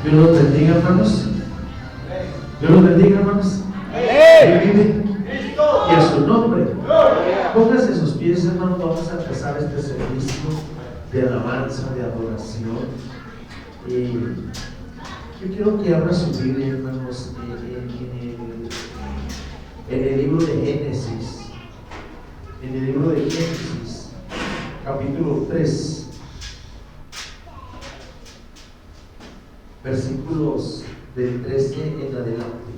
Dios los bendiga, hermanos. Dios los bendiga, hermanos. Que vive y a su nombre. Pónganse sus pies, hermanos. Vamos a empezar este servicio de alabanza, de adoración. Yo quiero que abra su Biblia, hermanos, en el libro de Génesis. En el libro de Génesis, capítulo 3. Versículos del 13 en adelante.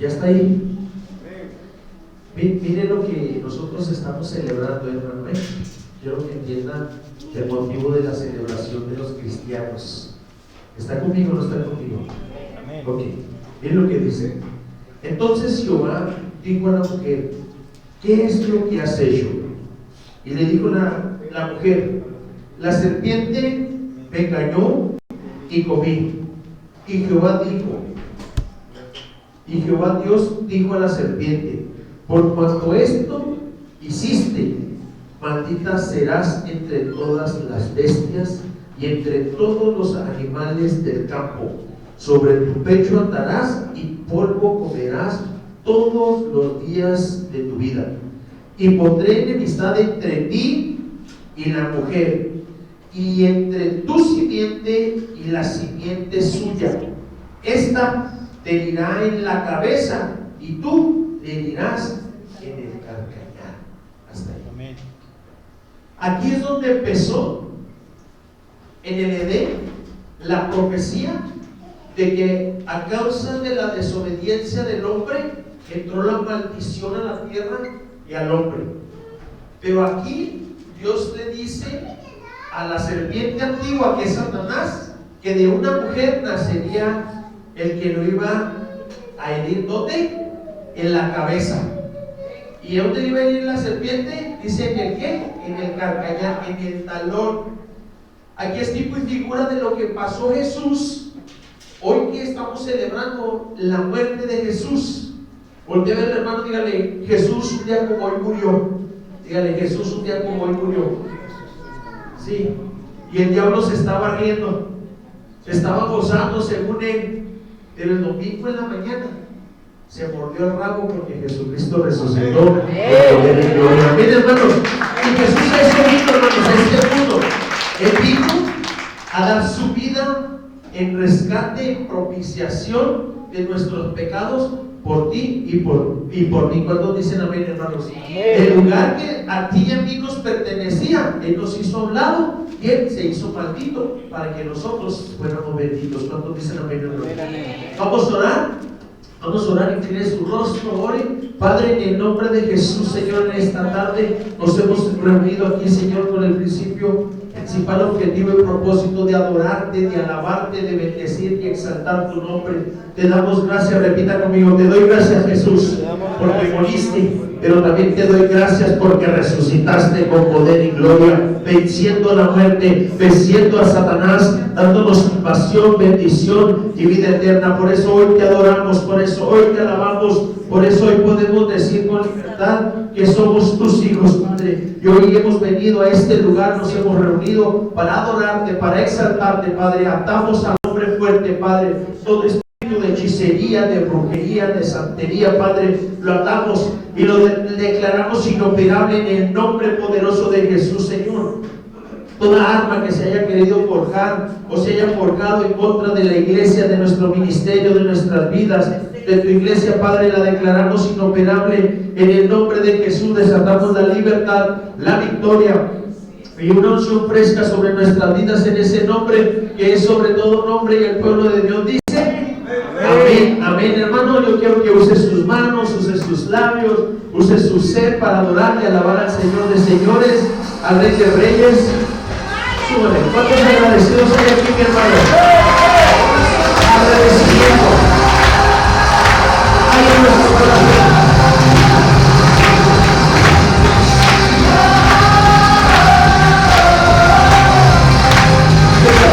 ¿Ya está ahí? Mire lo que nosotros estamos celebrando, hermano. Quiero que entiendan el motivo de la celebración de los cristianos. ¿Está conmigo o no está conmigo? Amén. Ok, mire lo que dice. Entonces Jehová dijo a la mujer: ¿qué es lo que has hecho? Y le dijo la mujer: la serpiente me engañó y comí. Y Jehová Dios dijo a la serpiente: por cuanto esto hiciste, maldita serás entre todas las bestias y entre todos los animales del campo. Sobre tu pecho andarás y polvo comerás todos los días de tu vida. Y pondré enemistad entre ti y la mujer, y entre tu simiente y la simiente suya. Esta te herirá en la cabeza y tú le herirás en el calcañar. Hasta ahí. Amén. Aquí es donde empezó, en el Edén, la profecía de que a causa de la desobediencia del hombre entró la maldición a la tierra y al hombre. Pero aquí Dios le dice a la serpiente antigua, que es Satanás, que de una mujer nacería el que lo iba a herir. ¿Dónde? En la cabeza. ¿Y dónde iba a herir la serpiente? Dice: ¿en el qué? En el calcañar, en el talón. Aquí es tipo y figura de lo que pasó Jesús. Hoy que estamos celebrando la muerte de Jesús. Voltea a ver, hermano, dígale: Jesús un día como hoy murió. Dígale: Jesús un día como hoy murió. Sí. Y el diablo se estaba riendo, se estaba gozando según él. Pero el domingo en la mañana se mordió el rabo porque Jesucristo resucitó. Amén, hermanos. Y Jesús a eso vino, hermanos, a este mundo. Él vino a dar su vida en rescate, en propiciación de nuestros pecados por ti y por mí. ¿Cuántos dicen amén, hermanos? El lugar que a ti y a mí nos pertenecía, Él nos hizo a un lado y Él se hizo maldito para que nosotros fuéramos benditos. ¿Cuántos dicen amén, hermanos? Vamos a orar. Vamos a orar, incline su rostro, ore. Padre, en el nombre de Jesús, Señor, en esta tarde nos hemos reunido aquí, Señor, con el principal objetivo y propósito de adorarte, de alabarte, de bendecir y exaltar tu nombre. Te damos gracias, repita conmigo: te doy gracias, Jesús, porque moriste, pero también te doy gracias porque resucitaste con poder y gloria, venciendo la muerte, venciendo a Satanás, dándonos salvación, bendición y vida eterna. Por eso hoy te adoramos, por eso hoy te alabamos, por eso hoy podemos decir con libertad que somos tus hijos, Padre. Y hoy hemos venido a este lugar, nos hemos reunido para adorarte, para exaltarte, Padre. Atamos al hombre fuerte, Padre, todo espíritu de hechicería, de brujería, de santería, Padre, lo atamos y lo declaramos inoperable en el nombre poderoso de Jesús, Señor. Toda arma que se haya querido forjar o se haya forjado en contra de la iglesia, de nuestro ministerio, de nuestras vidas, de tu iglesia, Padre, la declaramos inoperable en el nombre de Jesús. Desatamos la libertad, la victoria y una unción fresca sobre nuestras vidas en ese nombre que es sobre todo nombre, y el pueblo de Dios dice amén, amén. Hermano, yo quiero que use sus manos, use sus labios, use su ser para adorar y alabar al Señor de señores, al Rey de reyes. Súbale. ¿Cuántos agradecidos hay aquí, mi hermano? Agradecimiento. Hay en nuestro corazón. Porque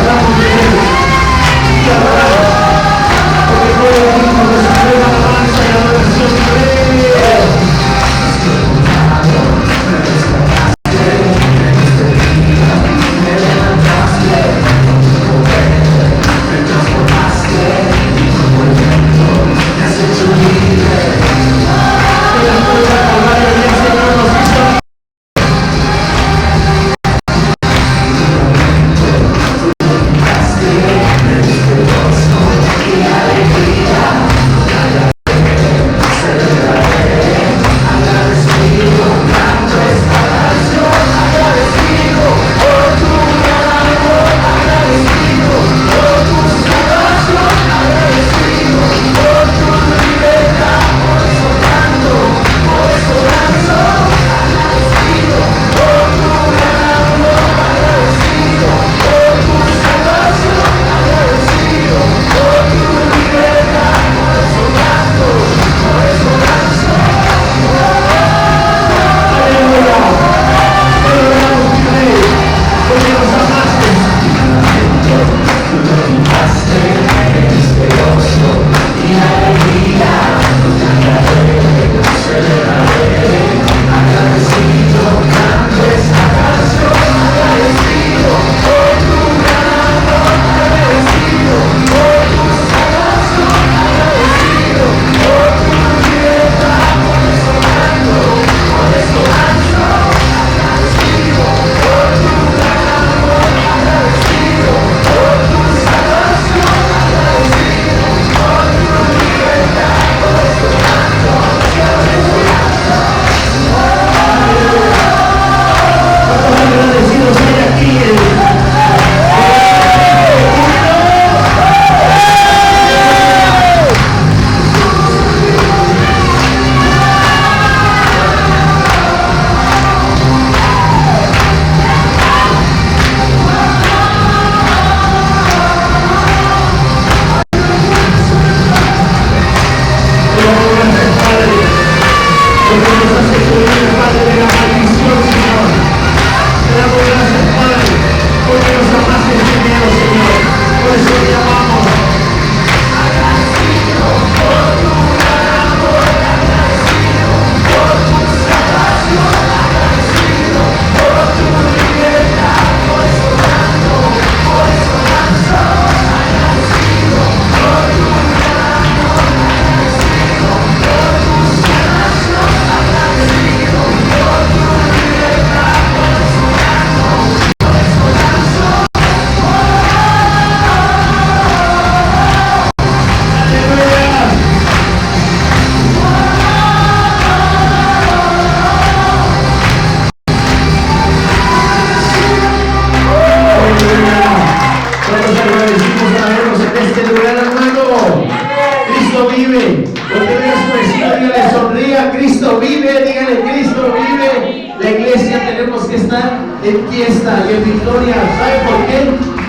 en fiesta y en victoria. ¿Sabe por qué?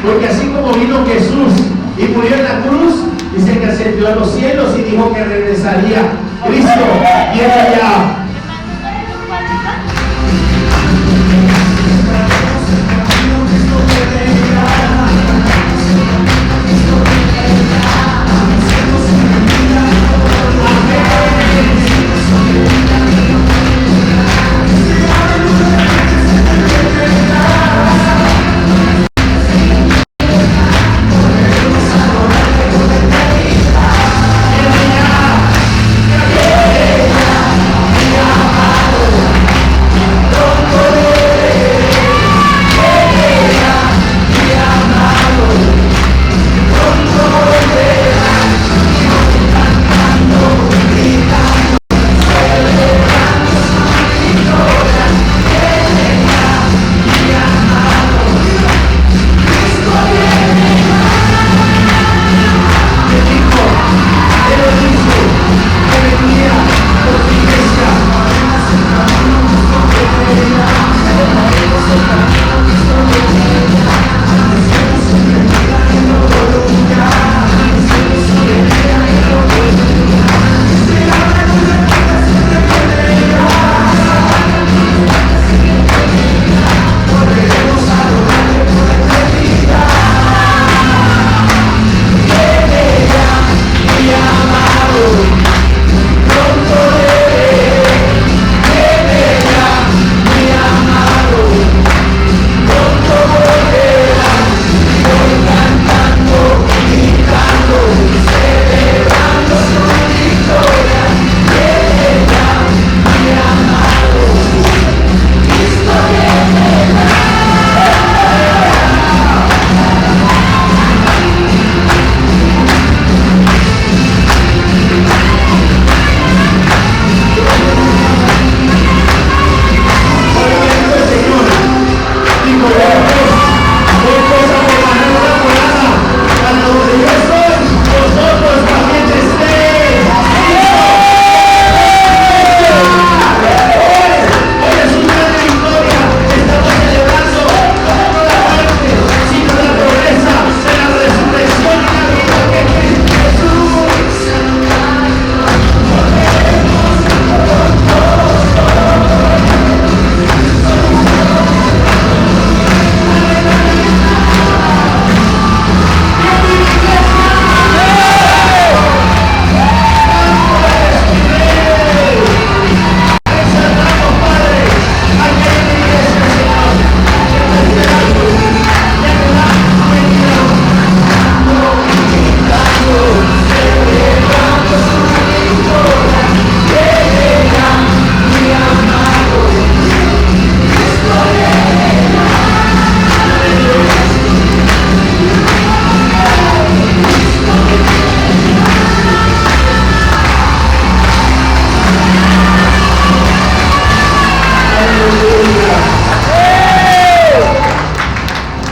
Porque así como vino Jesús y murió en la cruz, dice que ascendió a los cielos y dijo que regresaría. Cristo viene allá.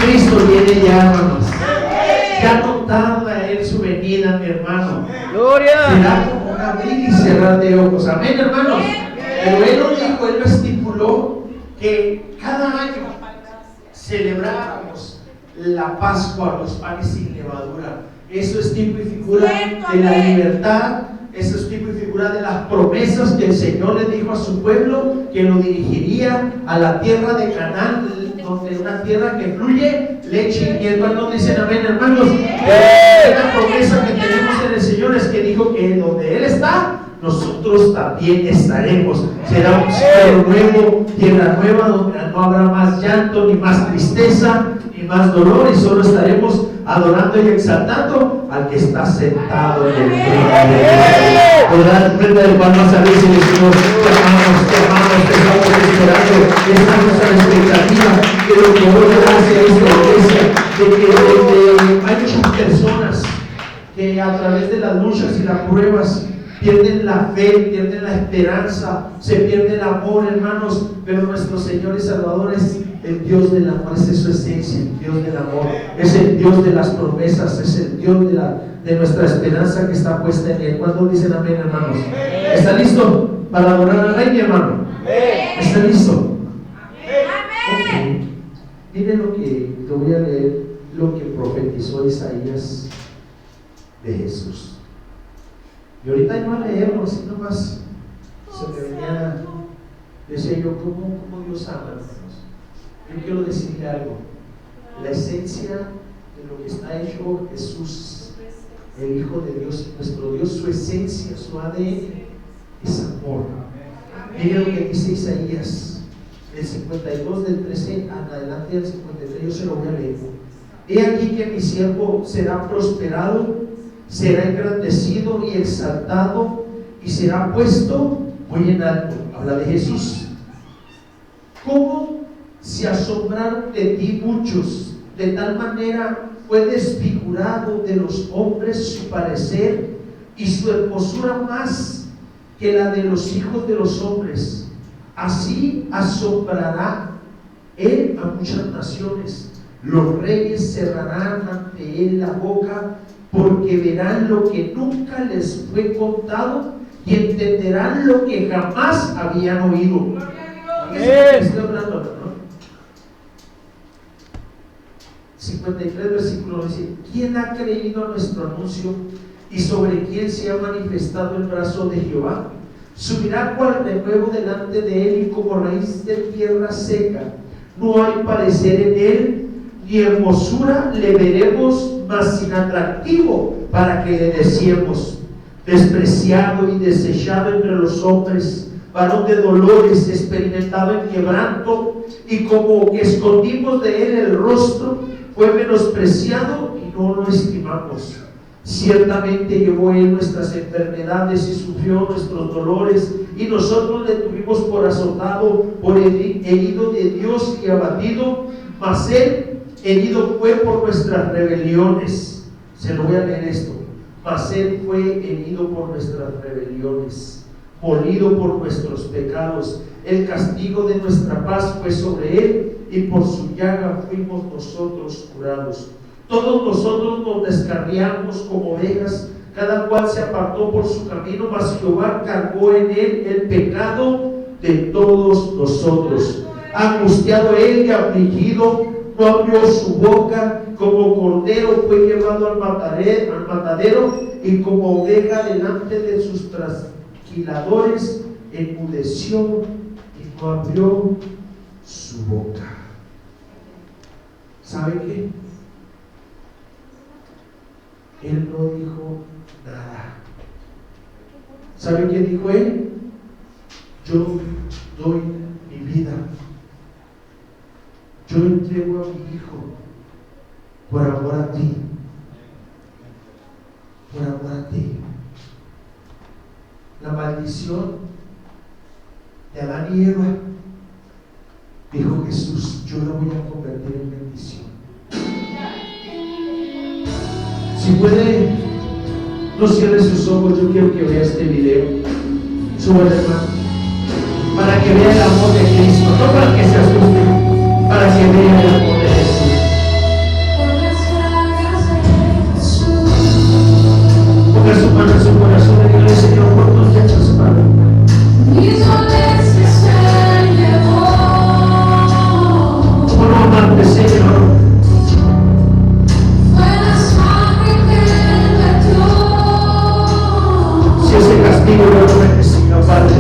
Cristo viene ya, hermanos. Ya no tarda en su venida, mi hermano. Gloria. Será como un abrir y cerrar de ojos. Amén, hermanos. Pero Él lo dijo, Él lo estipuló, que cada año celebráramos la Pascua, los panes sin levadura. Eso es tipo y figura de la libertad. Eso es tipo y figura de las promesas que el Señor le dijo a su pueblo, que lo dirigiría a la tierra de Canaán, donde una tierra que fluye leche y miel. ¿Cuántos dicen amén, hermanos? La promesa que tenemos en el Señor es que dijo que donde Él está, nosotros también estaremos. Será un cielo nuevo, tierra nueva, donde no habrá más llanto, ni más tristeza, ni más dolor, y solo estaremos adorando y exaltando al que está sentado en el trono de Dios. Podrán frente de palmas a Dios y decimos: te amamos, te estamos esperando, estamos a la expectativa de lo que hoy hace esta iglesia, de que hay muchas personas que a través de las luchas y las pruebas pierden la fe, pierden la esperanza, se pierde el amor, hermanos. Pero nuestro Señor y Salvador es el Dios del amor, esa es su esencia, el Dios del amor, es el Dios de las promesas, es el Dios de nuestra esperanza que está puesta en Él. ¿Cuántos dicen amén, hermanos? ¿Está listo para adorar al Rey, mi hermano? ¿Está listo? Okay. Miren lo que, te voy a leer lo que profetizó Isaías de Jesús. Y ahorita iba a leerlo, así nomás se me venía, decía yo, ¿cómo Dios ama, hermanos? Yo quiero decirle algo. La esencia de lo que está hecho Jesús, el Hijo de Dios y nuestro Dios, su esencia, su ADN es amor. Miren lo que dice Isaías, el 52 del 13 en adelante al 53, yo se lo voy a leer. He aquí que mi siervo será prosperado, será engrandecido y exaltado, y será puesto muy en alto. Habla de Jesús. ¿Cómo se asombraron de ti muchos? De tal manera fue desfigurado de los hombres su parecer, y su hermosura más que la de los hijos de los hombres. Así asombrará él a muchas naciones. Los reyes cerrarán ante él la boca, porque verán lo que nunca les fue contado y entenderán lo que jamás habían oído. Estoy hablando, ¿no? 53 versículo dice: ¿quién ha creído a nuestro anuncio y sobre quién se ha manifestado el brazo de Jehová? Subirá cual renuevo delante de él, y como raíz de tierra seca. No hay parecer en él, ni hermosura le veremos, mas sin atractivo para que le deseemos. Despreciado y desechado entre los hombres, varón de dolores, experimentado en quebranto, y como que escondimos de él el rostro, fue menospreciado y no lo estimamos. Ciertamente llevó él nuestras enfermedades y sufrió nuestros dolores, y nosotros le tuvimos por azotado, por herido de Dios y abatido, mas él herido fue por nuestras rebeliones. Se lo voy a leer esto. Mas él fue herido por nuestras rebeliones, molido por nuestros pecados. El castigo de nuestra paz fue sobre él, y por su llaga fuimos nosotros curados. Todos nosotros nos descarriamos como ovejas, cada cual se apartó por su camino, mas Jehová cargó en él el pecado de todos nosotros. Angustiado él y afligido, no abrió su boca. Como cordero fue llevado al matadero, y como oveja delante de sus trasquiladores enmudeció y no abrió su boca. ¿Sabe qué? Él no dijo nada. ¿Sabe qué dijo él? Yo doy mi vida, yo entrego a mi hijo por amor a ti, por amor a ti. La maldición de Adán y Eva, dijo Jesús, yo la voy a convertir en bendición. Si puede, no cierre sus ojos. Yo quiero que vea este video. Súbale, hermano, para que vea el amor de Cristo, no para que se asuste, para que vea el amor de Jesús. Ponga su mano en su corazón y dígale: Señor, por tus hechos, Padre. ¿Cómo no amarte, Señor? Si ese castigo yo lo necesito, Padre.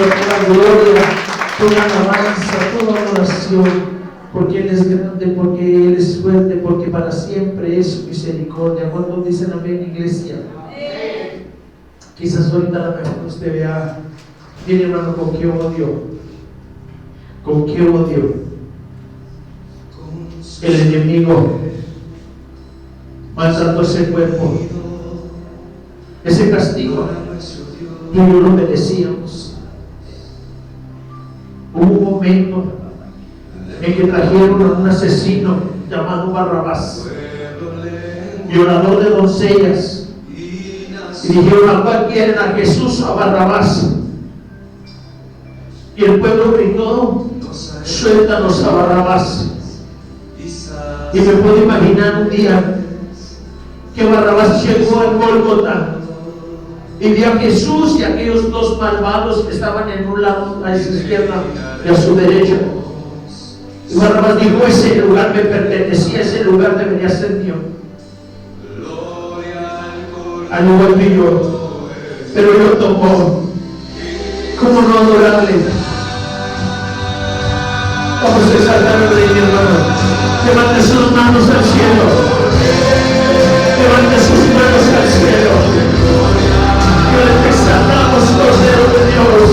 toda gloria, toda alabanza, toda adoración. Porque Él es grande, porque Él es fuerte, porque para siempre es su misericordia. ¿Cuántos dicen amén, iglesia? Amén. Quizás ahorita a lo mejor usted vea, mire hermano, con qué odio, el enemigo maltrató ese cuerpo. Ese castigo tú y yo lo merecíamos. Hubo un momento en que trajeron a un asesino llamado Barrabás, violador de doncellas, y dijeron: ¿a cuál quieren? ¿A Jesús o a Barrabás? Y el pueblo gritó: suéltanos a Barrabás. Y me puedo imaginar un día que Barrabás llegó al Gólgota y vio a Jesús y a aquellos dos malvados que estaban en un lado a su izquierda y a su derecha. Y Barrabás dijo: ese lugar me pertenecía, ese lugar debería ser mío, al igual que yo. Pero Él lo tomó. ¿Cómo no adorarle? Vamos a exaltar el Rey, mi hermano. Levante sus manos al cielo. Levante sus manos al cielo. Que le exaltamos los dedos de Dios.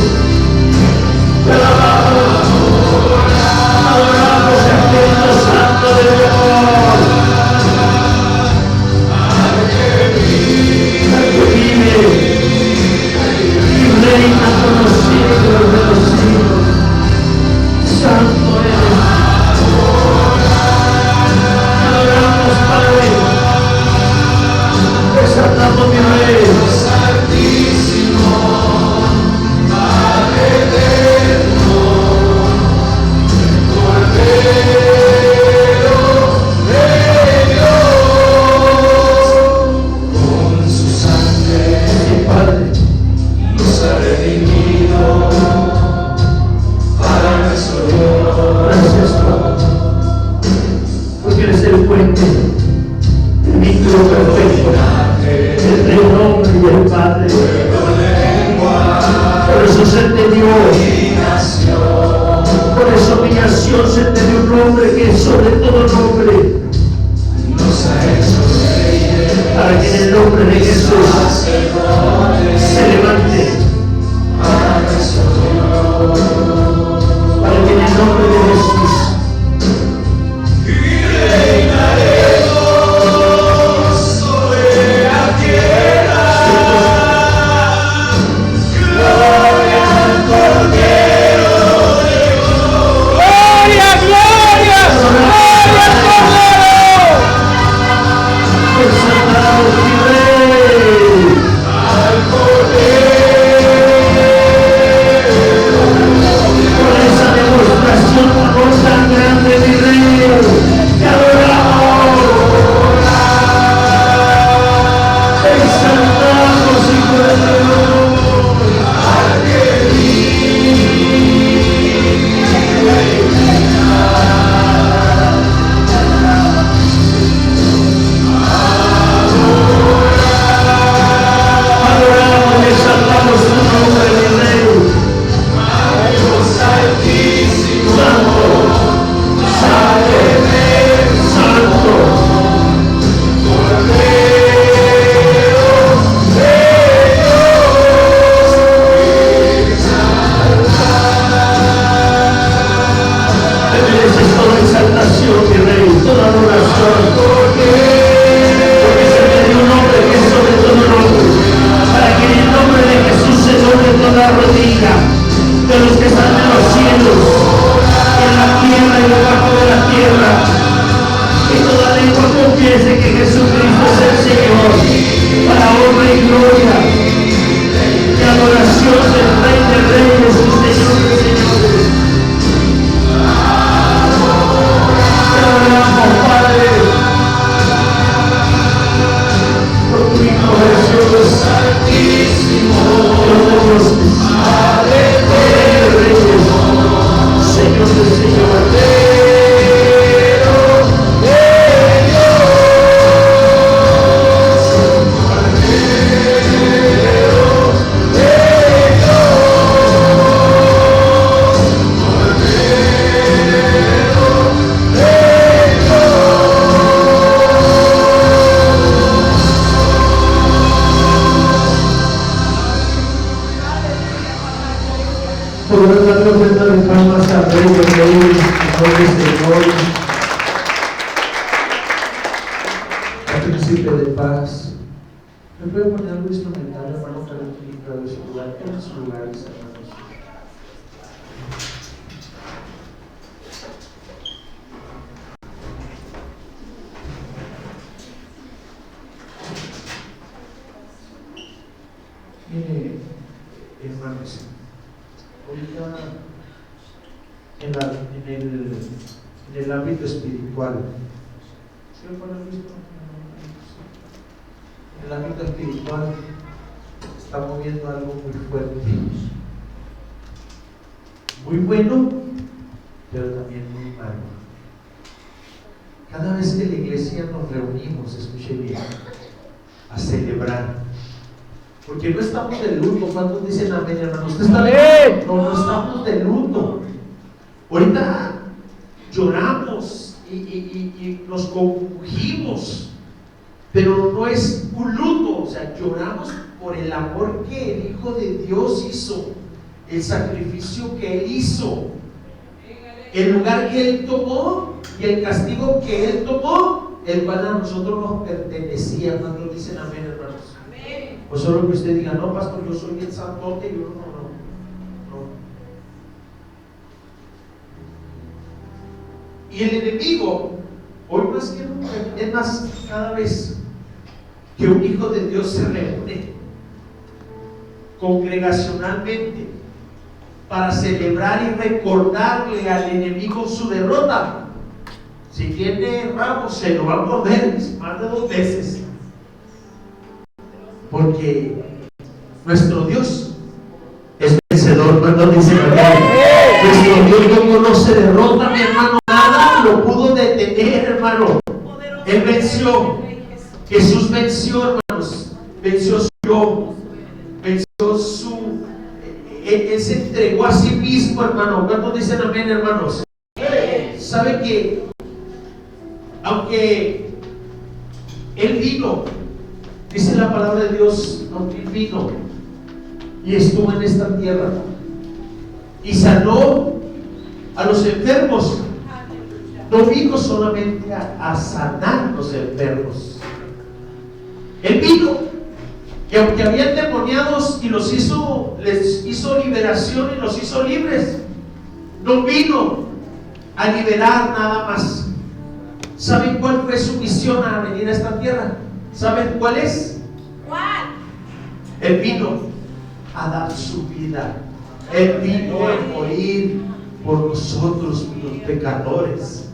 Te alabamos. Adoramos a Cristo Santo de Dios. Al que vive y reina por los siglos de los siglos. Santo eres. Adoramos, Padre. Exaltamos, mi Rey. Santísimo, Padre eterno, Cordero de Dios, con su sangre, mi Padre, nos ha redimido para nuestro Dios. Gracias, Padre, porque eres el puente, el vínculo perfecto entre el hombre y el Padre. Por eso se te dio, por esa humillación se te dio un nombre que es sobre todo nombre, para que en el nombre de Jesús se levante, para que en el nombre de Jesús al Podrás darle ofrenda de palmas al Rey de Reyes, Señor de Señores, al Príncipe de Paz. ¿Me puede poner algo instrumental, hermano, para el su lugar? En sus lugares, hermanos. Mire, hermanos, ahorita en el ámbito espiritual, ¿sí lo ponen listo? En el ámbito espiritual está moviendo algo muy fuerte, muy bueno, pero también muy malo. Cada vez que la iglesia nos reunimos, escuche bien, a celebrar, porque no estamos de luto. ¿Cuántos dicen amén, hermanos? ¿Usted está de luto? No estamos de luto. Ahorita lloramos y nos compungimos, pero no es un luto. O sea, lloramos por el amor que el Hijo de Dios hizo, el sacrificio que Él hizo, el lugar que Él tomó y el castigo que Él tomó, el cual a nosotros nos pertenecía. ¿Cuántos dicen amén, hermanos? O solo que usted diga, no, pastor, yo soy el santote, yo no. Y el enemigo, hoy más que nunca, es más, cada vez que un hijo de Dios se reúne congregacionalmente para celebrar y recordarle al enemigo su derrota, si tiene ramos, se lo va a morder más de 2 veces. Porque nuestro Dios es vencedor. Cuando dice nuestro Dios no conoce derrota, mi hermano, nada lo pudo detener, hermano. Él venció. Jesús venció, hermanos. Venció su yo, venció su. Él se entregó a sí mismo, hermano. ¿Cuántos dicen amén, hermanos? ¿Sabe que aunque Él vino, dice la palabra de Dios, aunque Él vino y estuvo en esta tierra y sanó a los enfermos, no vino solamente a sanar los enfermos. Él vino, y aunque había endemoniados y les hizo liberación y los hizo libres, no vino a liberar nada más. ¿Saben cuál fue su misión a venir a esta tierra? ¿Saben cuál es? ¿Cuál? Él vino a dar su vida. Él vino a morir por nosotros, los pecadores.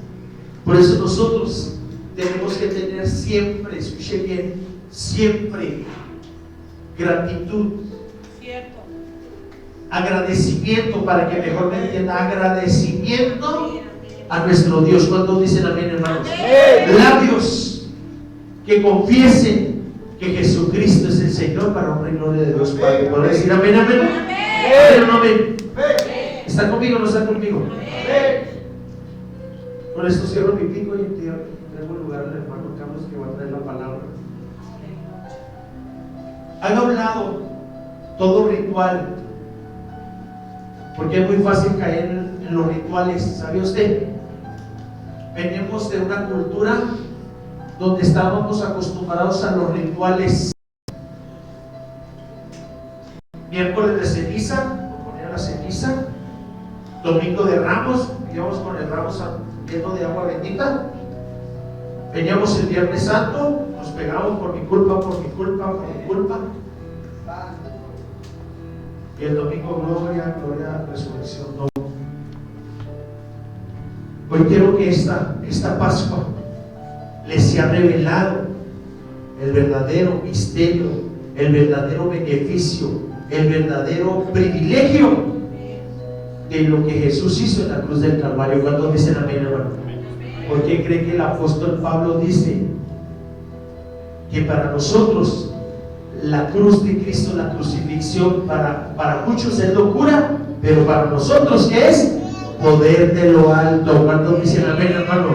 Por eso nosotros tenemos que tener siempre, escuche bien, siempre gratitud. Cierto. Agradecimiento, para que mejor me entienda, agradecimiento a nuestro Dios. ¿Cuántos dicen amén, hermanos? Amén. Labios que confiesen que Jesucristo es el Señor, para honra y gloria de Dios Padre. ¿Puedo decir amén, amén? Amén. Amén. ¿Está conmigo o no está conmigo? Amén. Con esto cierro mi pico y traigo lugar al hermano Carlos, que va a traer la palabra. Han hablado todo ritual, porque es muy fácil caer en los rituales. ¿Sabe usted? Venimos de una cultura donde estábamos acostumbrados a los rituales. Miércoles de ceniza, poner la ceniza. Domingo de Ramos, íbamos con el ramo lleno de agua bendita. Veníamos el Viernes Santo, nos pegamos por mi culpa, por mi culpa, por mi culpa. Y el domingo, gloria, gloria, resurrección, no. Hoy quiero que esta Pascua les sea revelado el verdadero misterio, el verdadero beneficio, el verdadero privilegio de lo que Jesús hizo en la cruz del Calvario. ¿Cuántos dicen amén, hermano? ¿Por qué cree que el apóstol Pablo dice que para nosotros la cruz de Cristo, la crucifixión, para muchos es locura, pero para nosotros ¿qué es? Poder de lo alto? ¿Cuántos dicen amén, hermano?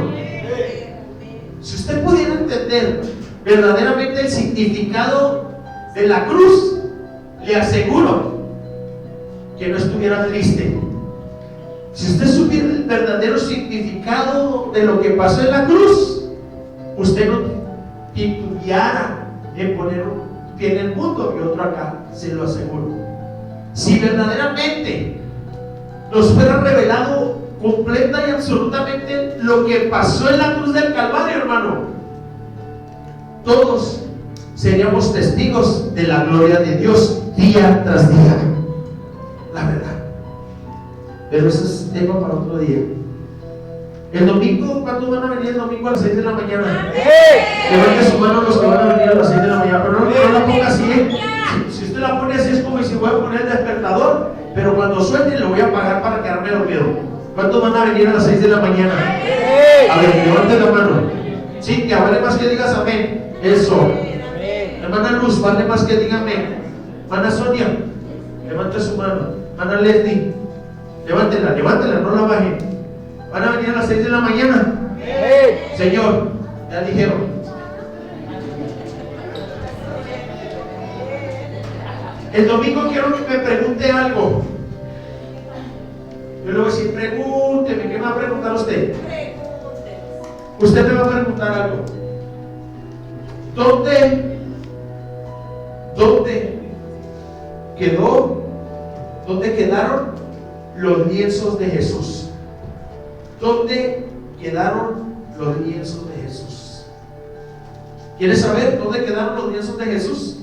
Si usted pudiera entender verdaderamente el significado de la cruz, le aseguro que no estuviera triste. Si usted supiera el verdadero significado de lo que pasó en la cruz, usted no titubeara en poner un pie en el mundo y otro acá, se lo aseguro. Si verdaderamente nos fuera revelado completa y absolutamente lo que pasó en la cruz del Calvario, hermano, todos seríamos testigos de la gloria de Dios día tras día. La verdad. Pero ese es tema para otro día. El domingo, ¿cuándo van a venir el domingo a las 6 de la mañana? Levanten su mano los que van a venir a las 6 de la mañana, pero no la ponga así, ¿eh? Si usted la pone así es como si voy a poner el despertador, pero cuando suene lo voy a apagar para quedarme dormido. ¿Cuántos van a venir a las 6 de la mañana? A ver, levanten la mano. Cintia, vale más que digas amén. Eso. Hermana Luz, vale más que diga amén. Hermana Sonia, levante su mano. Hermana Leslie, levántela, no la bajen. Van a venir a las 6 de la mañana. Señor, ya dijeron. El domingo quiero que me pregunte algo. Yo le voy a decir, pregúnteme. ¿Qué me va a preguntar usted? Usted me va a preguntar algo. ¿Dónde quedaron los lienzos de Jesús? ¿Dónde quedaron los lienzos de Jesús? ¿Quieres saber dónde quedaron los lienzos de Jesús?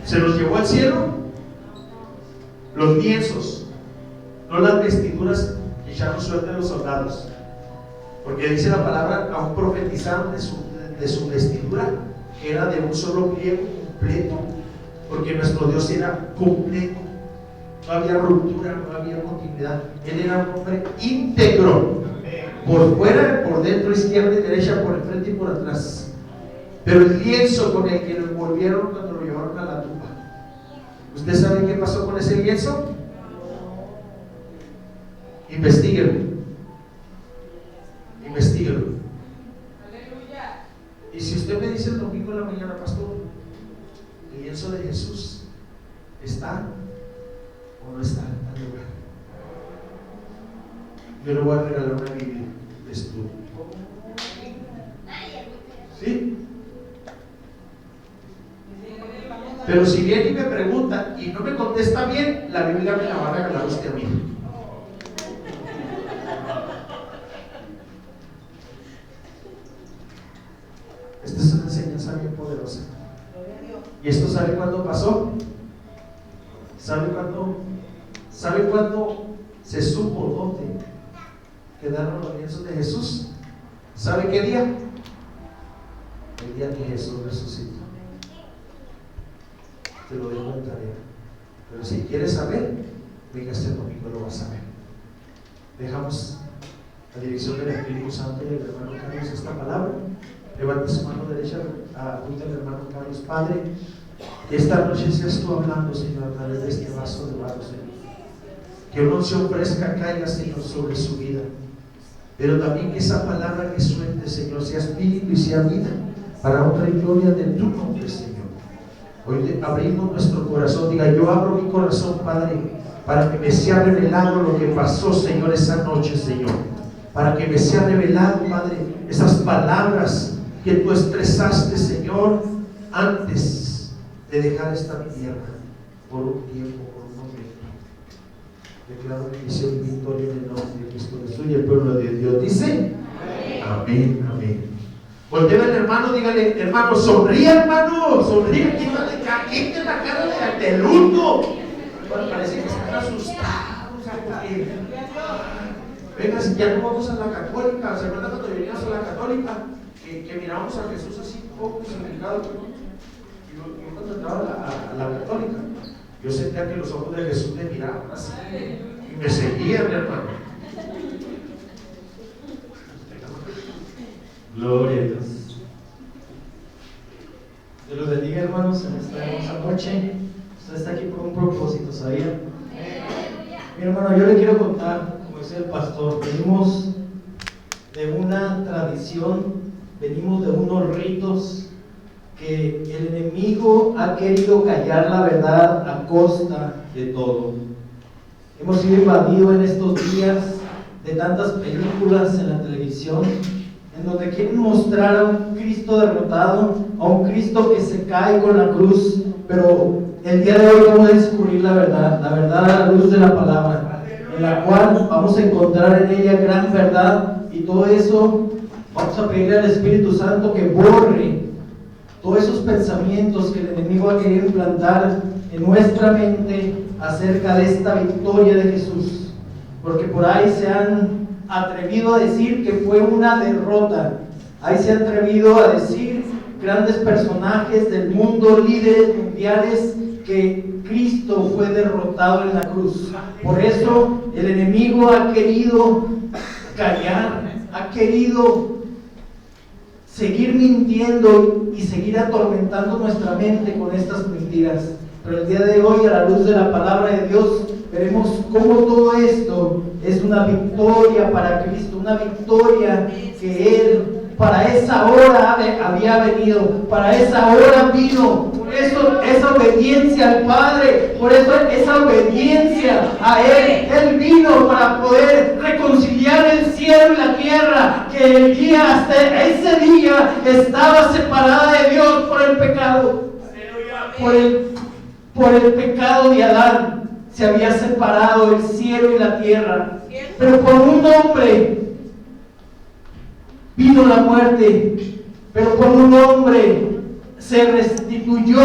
¿Se los llevó al cielo? Los lienzos, no las vestiduras que echaron suerte a los soldados, porque dice la palabra, aún profetizaron de su vestidura, que era de un solo pliego completo, porque nuestro Dios era completo, no había ruptura, no había continuidad. Él era un hombre íntegro, por fuera, por dentro, izquierda y derecha, por el frente y por atrás. Pero el lienzo con el que lo envolvieron cuando lo llevaron a la tumba, ¿usted sabe qué pasó con ese lienzo? Investíguelo. Y si usted me dice el domingo en la mañana, pastor, el lienzo de Jesús está o no está en el lugar, yo le voy a regalar una Biblia de estudio. ¿Sí? Pero si viene y me pregunta y no me contesta bien, la Biblia me la va a regalar usted a mí. Esta es una enseñanza bien poderosa. ¿Y esto sabe cuándo pasó? ¿Sabe cuándo se supo dónde quedaron los lienzos de Jesús? ¿Sabe qué día? El día que Jesús resucitó. Te lo dejo en tarea. Pero si quieres saber, venga este domingo, lo vas a ver. Dejamos la dirección del Espíritu Santo y del hermano Carlos esta palabra. Levante su mano derecha, apunta al hermano Carlos. Padre, esta noche seas tú hablando, Señor, a través de este vaso de barro, Señor. Que una unción fresca caiga, Señor, sobre su vida. Pero también que esa palabra que suelte, Señor, sea espíritu y sea vida para honra y gloria de tu nombre, Señor. Hoy abrimos nuestro corazón. Diga, yo abro mi corazón, Padre, para que me sea revelado lo que pasó, Señor, esa noche, Señor. Para que me sea revelado, Padre, esas palabras que tú expresaste, Señor, antes de dejar esta tierra por un tiempo, por un momento. Declaro bendición y victoria en el nombre de Cristo Jesús, y el pueblo de Dios dice amén, amén. Voltea al hermano, dígale, hermano, sonríe, hermano, sonríe, quítate la cara de luto. Bueno, parece que están asustados, porque venga, si ya no vamos a la católica. ¿Se acuerdan cuando veníamos a la católica? Que mirábamos a Jesús así un poco significado. Yo cuando entraba a la católica, yo sentía que los ojos de Jesús me miraban así y me seguían, hermano. Gloria a Dios. Dios los bendiga, hermanos, en esta hermosa noche. Usted está aquí por un propósito, ¿sabía? Mi hermano, yo le quiero contar, como dice el pastor, venimos de una tradición, venimos de unos ritos que el enemigo ha querido callar la verdad a costa de todo. Hemos sido invadidos en estos días de tantas películas en la televisión, en donde quieren mostrar a un Cristo derrotado, a un Cristo que se cae con la cruz, pero el día de hoy vamos a descubrir la verdad a la luz de la palabra, en la cual vamos a encontrar en ella gran verdad, y todo eso vamos a pedirle al Espíritu Santo que borre todos esos pensamientos que el enemigo ha querido implantar en nuestra mente acerca de esta victoria de Jesús, porque por ahí se han atrevido a decir que fue una derrota. Ahí se han atrevido a decir grandes personajes del mundo, líderes mundiales, que Cristo fue derrotado en la cruz. Por eso el enemigo ha querido callar, ha querido seguir mintiendo y seguir atormentando nuestra mente con estas mentiras. Pero el día de hoy, a la luz de la palabra de Dios, veremos cómo todo esto es una victoria para Cristo, una victoria que Él para esa hora había venido, para esa hora vino. Por eso esa obediencia al Padre, por eso esa obediencia a Él vino para poder reconciliar el cielo y la tierra, que el día hasta ese día estaba separada de Dios por el pecado, por el pecado de Adán. Se había separado el cielo y la tierra, pero por un hombre vino la muerte, pero por un hombre se restituyó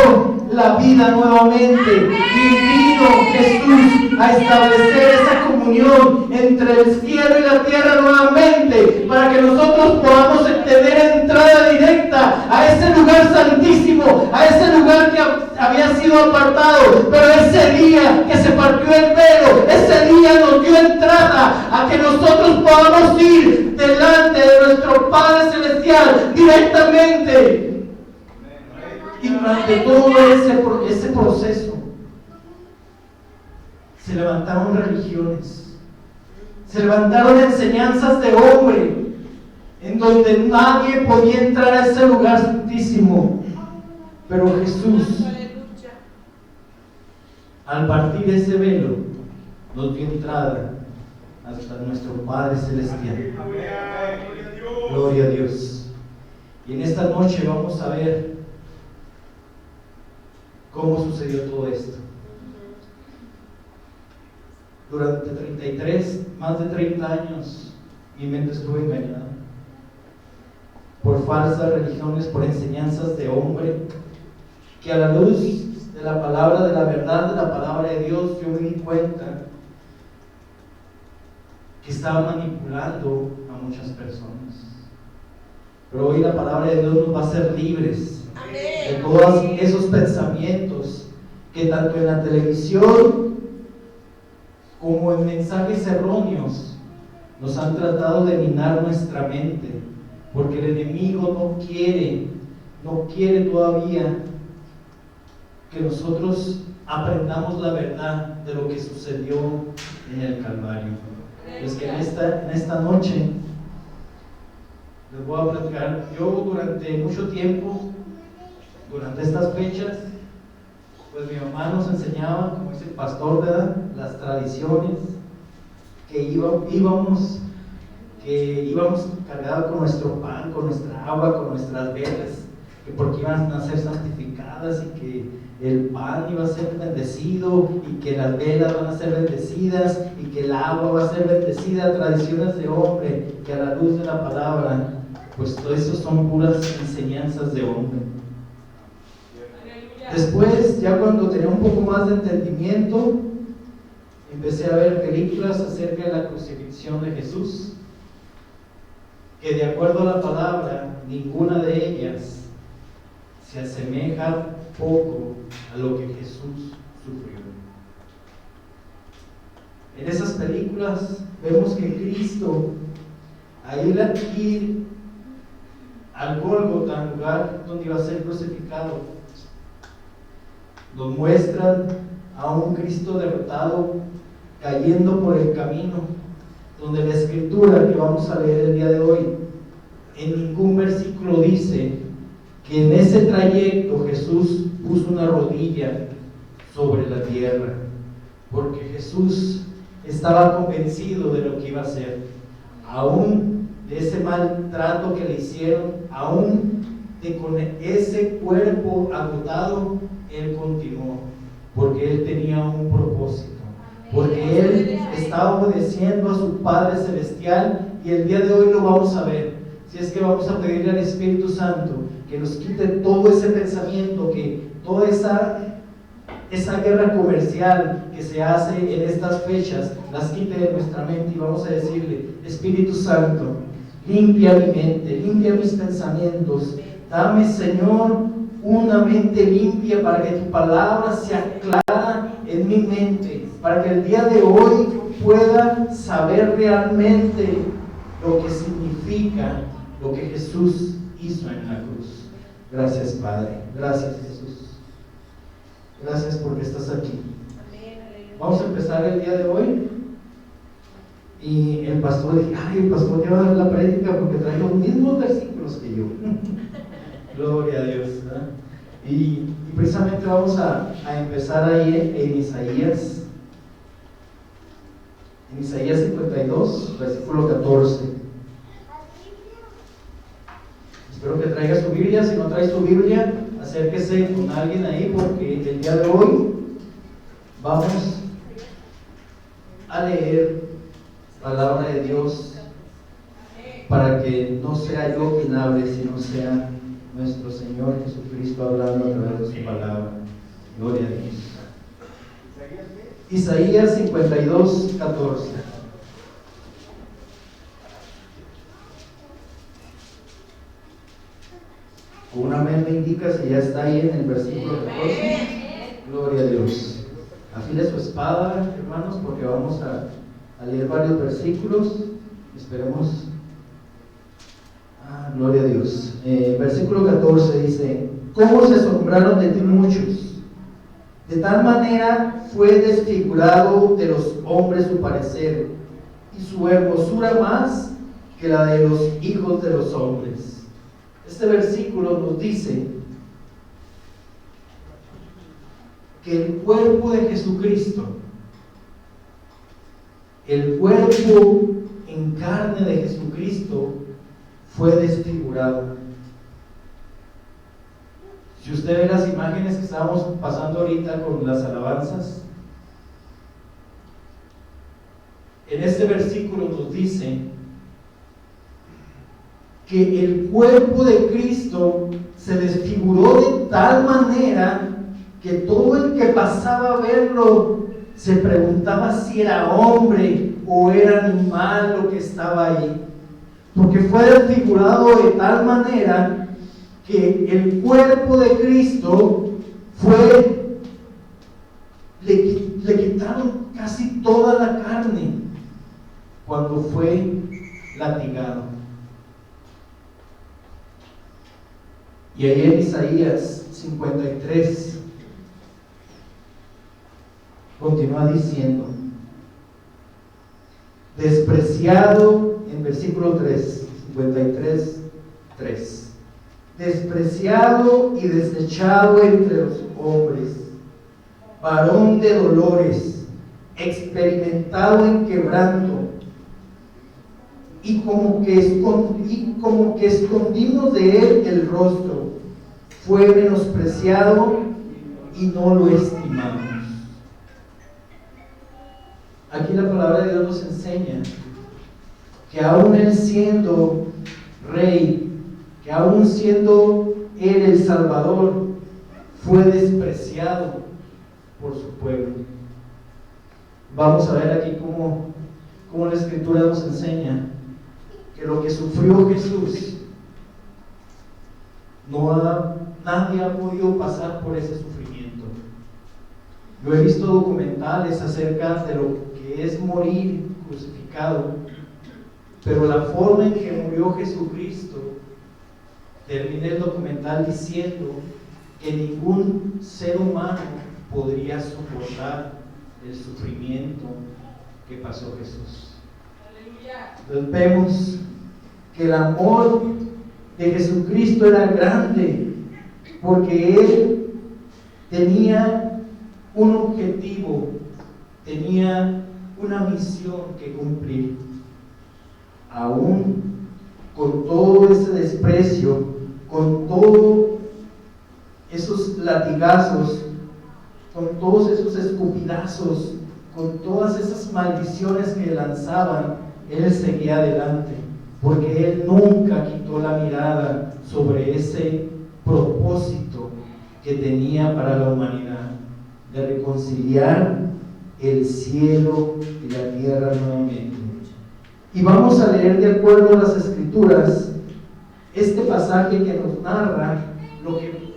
la vida nuevamente, y vino Jesús a establecer esa comunión entre el cielo y la tierra nuevamente, para que nosotros podamos tener entrada directa a ese lugar santísimo, a ese lugar que había sido apartado. Pero ese día que se partió el velo, ese día nos dio entrada a que nosotros podamos ir delante de nuestro Padre Celestial directamente. Y durante todo ese proceso se levantaron religiones, se levantaron enseñanzas de hombre, en donde nadie podía entrar a ese lugar santísimo. Pero Jesús, al partir ese velo, nos dio entrada hasta nuestro Padre Celestial. Gloria a Dios. Y en esta noche vamos a ver cómo sucedió todo esto. Durante más de 30 años, mi mente estuvo engañada por falsas religiones, por enseñanzas de hombre, que a la luz de la palabra, de la verdad, de la palabra de Dios, yo me di cuenta que estaba manipulando a muchas personas. Pero hoy la palabra de Dios nos va a hacer libres de todos esos pensamientos que tanto en la televisión como en mensajes erróneos nos han tratado de minar nuestra mente, porque el enemigo no quiere todavía que nosotros aprendamos la verdad de lo que sucedió en el Calvario. Es que en esta noche les voy a platicar. Yo durante mucho tiempo, durante estas fechas, pues mi mamá nos enseñaba, como dice el pastor, ¿verdad?, las tradiciones, que íbamos cargados con nuestro pan, con nuestra agua, con nuestras velas, que porque iban a ser santificadas, y que el pan iba a ser bendecido, y que las velas van a ser bendecidas, y que el agua va a ser bendecida. Tradiciones de hombre, que a la luz de la palabra, pues todo eso son puras enseñanzas de hombre. Después, ya cuando tenía un poco más de entendimiento, empecé a ver películas acerca de la crucifixión de Jesús, que de acuerdo a la palabra, ninguna de ellas se asemeja poco a lo que Jesús sufrió. En esas películas vemos que Cristo, a ir al Gólgota, lugar donde iba a ser crucificado, nos muestran a un Cristo derrotado cayendo por el camino, donde la escritura que vamos a leer el día de hoy, en ningún versículo dice que en ese trayecto Jesús puso una rodilla sobre la tierra, porque Jesús estaba convencido de lo que iba a hacer, aún de ese maltrato que le hicieron, aún de con ese cuerpo agotado, él continuó, porque él tenía un propósito, porque él estaba obedeciendo a su Padre Celestial, y el día de hoy lo vamos a ver. Si es que vamos a pedirle al Espíritu Santo que nos quite todo ese pensamiento, que toda esa guerra comercial que se hace en estas fechas, las quite de nuestra mente, y vamos a decirle: Espíritu Santo, limpia mi mente, limpia mis pensamientos, dame, Señor, una mente limpia para que tu palabra sea clara en mi mente, para que el día de hoy pueda saber realmente lo que significa lo que Jesús hizo en la cruz. Gracias, Padre. Gracias, Jesús. Gracias porque estás aquí. Vamos a empezar el día de hoy. Y el pastor dijo: ay, el pastor ya va a dar la prédica porque trae los mismos versículos que yo. Gloria a Dios, ¿verdad? Y precisamente vamos a empezar ahí en Isaías. En Isaías 52, versículo 14. Espero que traiga su Biblia. Si no trae su Biblia, acérquese con alguien ahí, porque el día de hoy vamos a leer palabra de Dios, para que no sea yo quien hable, sino sea nuestro Señor Jesucristo hablando a través de su palabra. Gloria a Dios. Isaías 52, 14. Con un amén me indica si ya está ahí en el versículo 14. Gloria a Dios. Afile su espada, hermanos, porque vamos a leer varios versículos. Esperemos. Gloria a Dios. Versículo 14 dice: ¿cómo se asombraron de ti muchos? De tal manera fue desfigurado de los hombres su parecer, y su hermosura más que la de los hijos de los hombres. Este versículo nos dice que el cuerpo de Jesucristo, el cuerpo en carne de Jesucristo, fue desfigurado. Si usted ve las imágenes que estábamos pasando ahorita con las alabanzas, en este versículo nos dice que el cuerpo de Cristo se desfiguró de tal manera que todo el que pasaba a verlo se preguntaba si era hombre o era animal lo que estaba ahí, porque fue desfigurado de tal manera que el cuerpo de Cristo le quitaron casi toda la carne cuando fue latigado. Y ahí en Isaías 53 continúa diciendo: despreciado, en versículo 3, 53, 3, despreciado y desechado entre los hombres, varón de dolores, experimentado en quebranto, y como que escondimos de él el rostro, fue menospreciado y no lo estimamos. Aquí la palabra de Dios nos enseña que aún él siendo rey, que aún siendo él el Salvador, fue despreciado por su pueblo. Vamos a ver aquí cómo la Escritura nos enseña que lo que sufrió Jesús, nadie ha podido pasar por ese sufrimiento. Yo he visto documentales acerca de lo que es morir crucificado, pero la forma en que murió Jesucristo, termina el documental diciendo que ningún ser humano podría soportar el sufrimiento que pasó Jesús. Entonces vemos que el amor de Jesucristo era grande, porque Él tenía un objetivo, tenía una misión que cumplir. Aún con todo ese desprecio, con todos esos latigazos, con todos esos escupidazos, con todas esas maldiciones que lanzaban, Él seguía adelante, porque Él nunca quitó la mirada sobre ese propósito que tenía para la humanidad, de reconciliar el cielo y la tierra nuevamente. Y vamos a leer, de acuerdo a las Escrituras, este pasaje que nos narra lo que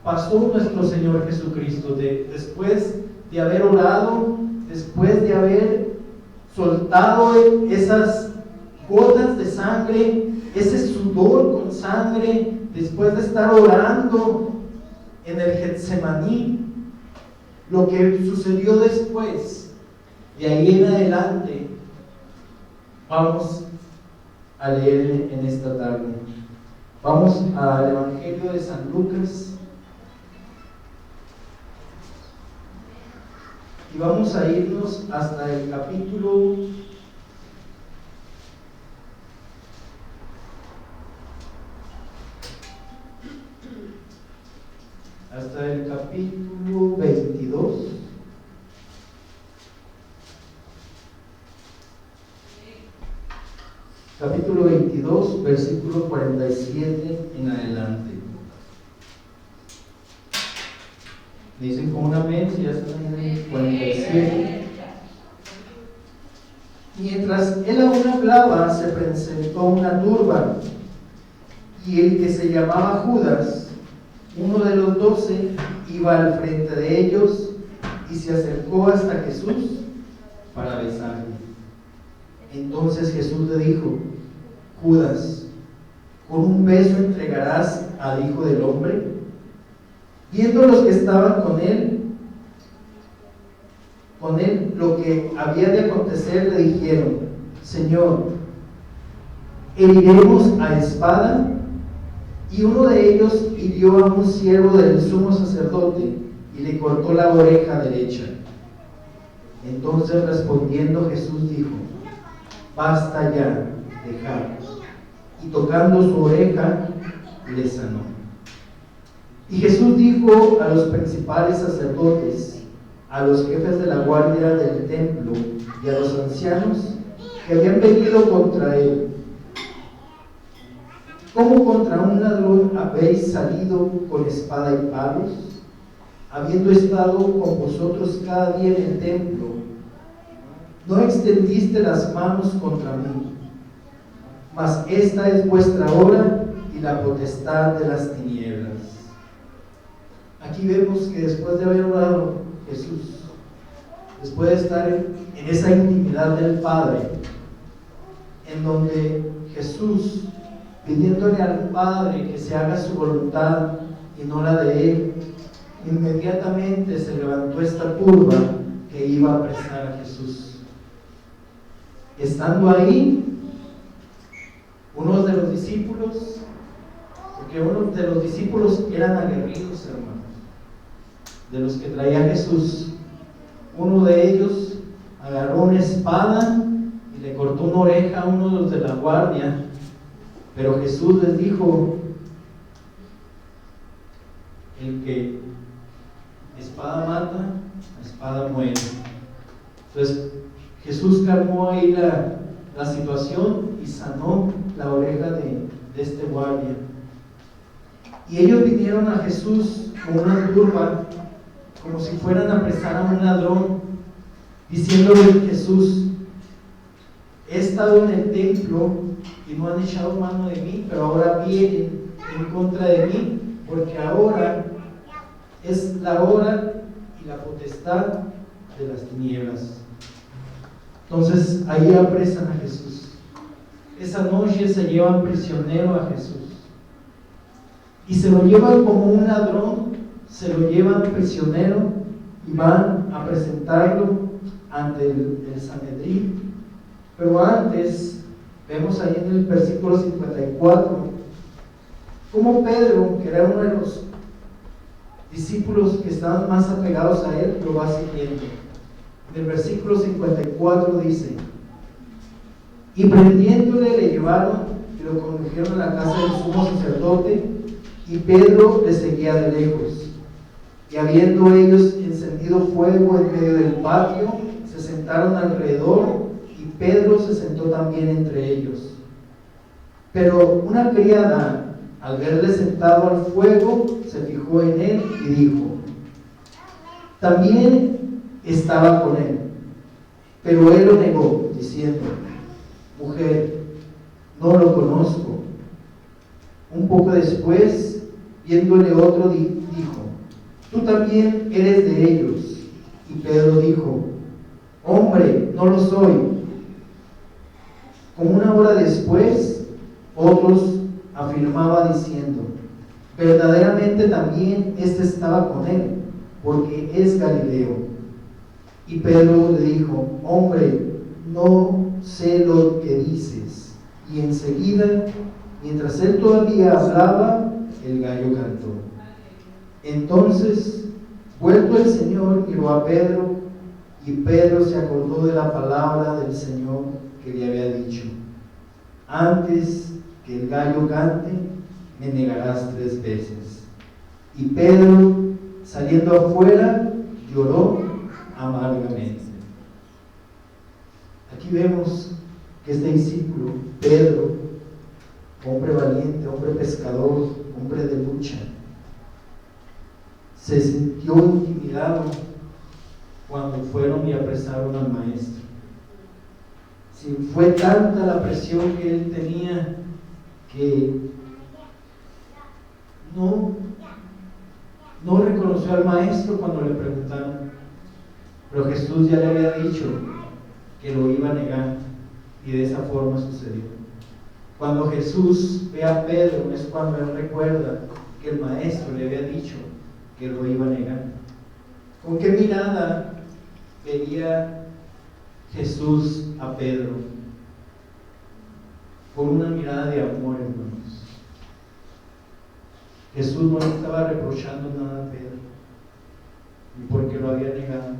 pasó nuestro Señor Jesucristo después de haber orado, después de haber soltado esas gotas de sangre, ese sudor con sangre, después de estar orando en el Getsemaní. Lo que sucedió después, de ahí en adelante, vamos a leer en esta tarde. Vamos al Evangelio de San Lucas y vamos a irnos hasta el capítulo 22. Capítulo 22, versículo 47 en adelante. Dicen con una mente, ya están en el 47. Mientras él aún hablaba, se presentó una turba, y el que se llamaba Judas, uno de los 12, iba al frente de ellos y se acercó hasta Jesús para besarle. Entonces Jesús le dijo: Judas, ¿con un beso entregarás al Hijo del Hombre? Viendo los que estaban con él lo que había de acontecer, le dijeron: Señor, ¿heriremos a espada? Y uno de ellos hirió a un siervo del sumo sacerdote y le cortó la oreja derecha. Entonces respondiendo Jesús dijo: Basta ya, dejad. Y tocando su oreja, le sanó. Y Jesús dijo a los principales sacerdotes, a los jefes de la guardia del templo y a los ancianos que habían venido contra él: ¿Cómo contra un ladrón habéis salido con espada y palos, habiendo estado con vosotros cada día en el templo? No extendiste las manos contra mí, mas esta es vuestra hora y la potestad de las tinieblas. Aquí vemos que después de haber orado Jesús, después de estar en esa intimidad del Padre, en donde Jesús, pidiéndole al Padre que se haga su voluntad y no la de Él, inmediatamente se levantó esta turba que iba a apresar a Jesús. Estando ahí, unos de los discípulos, porque unos de los discípulos eran aguerridos, hermanos, de los que traía Jesús, uno de ellos agarró una espada y le cortó una oreja a uno de los de la guardia. Pero Jesús les dijo: el que espada mata, la espada muere. Entonces Jesús calmó ahí la situación y sanó la oreja de este guardia. Y ellos vinieron a Jesús con una turba, como si fueran a apresar a un ladrón, diciéndole: Jesús, he estado en el templo y no han echado mano de mí, pero ahora vienen en contra de mí, porque ahora es la hora y la potestad de las tinieblas. Entonces ahí apresan a Jesús. Esa noche se llevan prisionero a Jesús y se lo llevan como un ladrón, se lo llevan prisionero y van a presentarlo ante el Sanedrín. Pero antes vemos ahí en el versículo 54 cómo Pedro, que era uno de los discípulos que estaban más apegados a él, lo va siguiendo. En el versículo 54 dice: y prendiéndole le llevaron y lo condujeron a la casa del sumo sacerdote, y Pedro le seguía de lejos. Y habiendo ellos encendido fuego en medio del patio, se sentaron alrededor, y Pedro se sentó también entre ellos. Pero una criada, al verle sentado al fuego, se fijó en él y dijo: también estaba con él. Pero él lo negó, diciendo: mujer, no lo conozco. Un poco después, viéndole otro, dijo: tú también eres de ellos. Y Pedro dijo: hombre, no lo soy. Como una hora después, otros afirmaba diciendo: verdaderamente también este estaba con él, porque es Galileo. Y Pedro le dijo: hombre, no sé lo que dices. Y enseguida, mientras él todavía hablaba, el gallo cantó. Entonces, vuelto el Señor, miró a Pedro, y Pedro se acordó de la palabra del Señor que le había dicho: antes que el gallo cante, me negarás 3 veces. Y Pedro, saliendo afuera, lloró amargamente. Aquí vemos que este discípulo, Pedro, hombre valiente, hombre pescador, hombre de lucha, se sintió intimidado cuando fueron y apresaron al maestro. Si fue tanta la presión que él tenía que no reconoció al maestro cuando le preguntaron, pero Jesús ya le había dicho que lo iba a negar, y de esa forma sucedió. Cuando Jesús ve a Pedro es cuando él recuerda que el maestro le había dicho que lo iba a negar. ¿Con qué mirada veía Jesús a Pedro? Con una mirada de amor, hermanos. Jesús no le estaba reprochando nada a Pedro, ni porque lo había negado.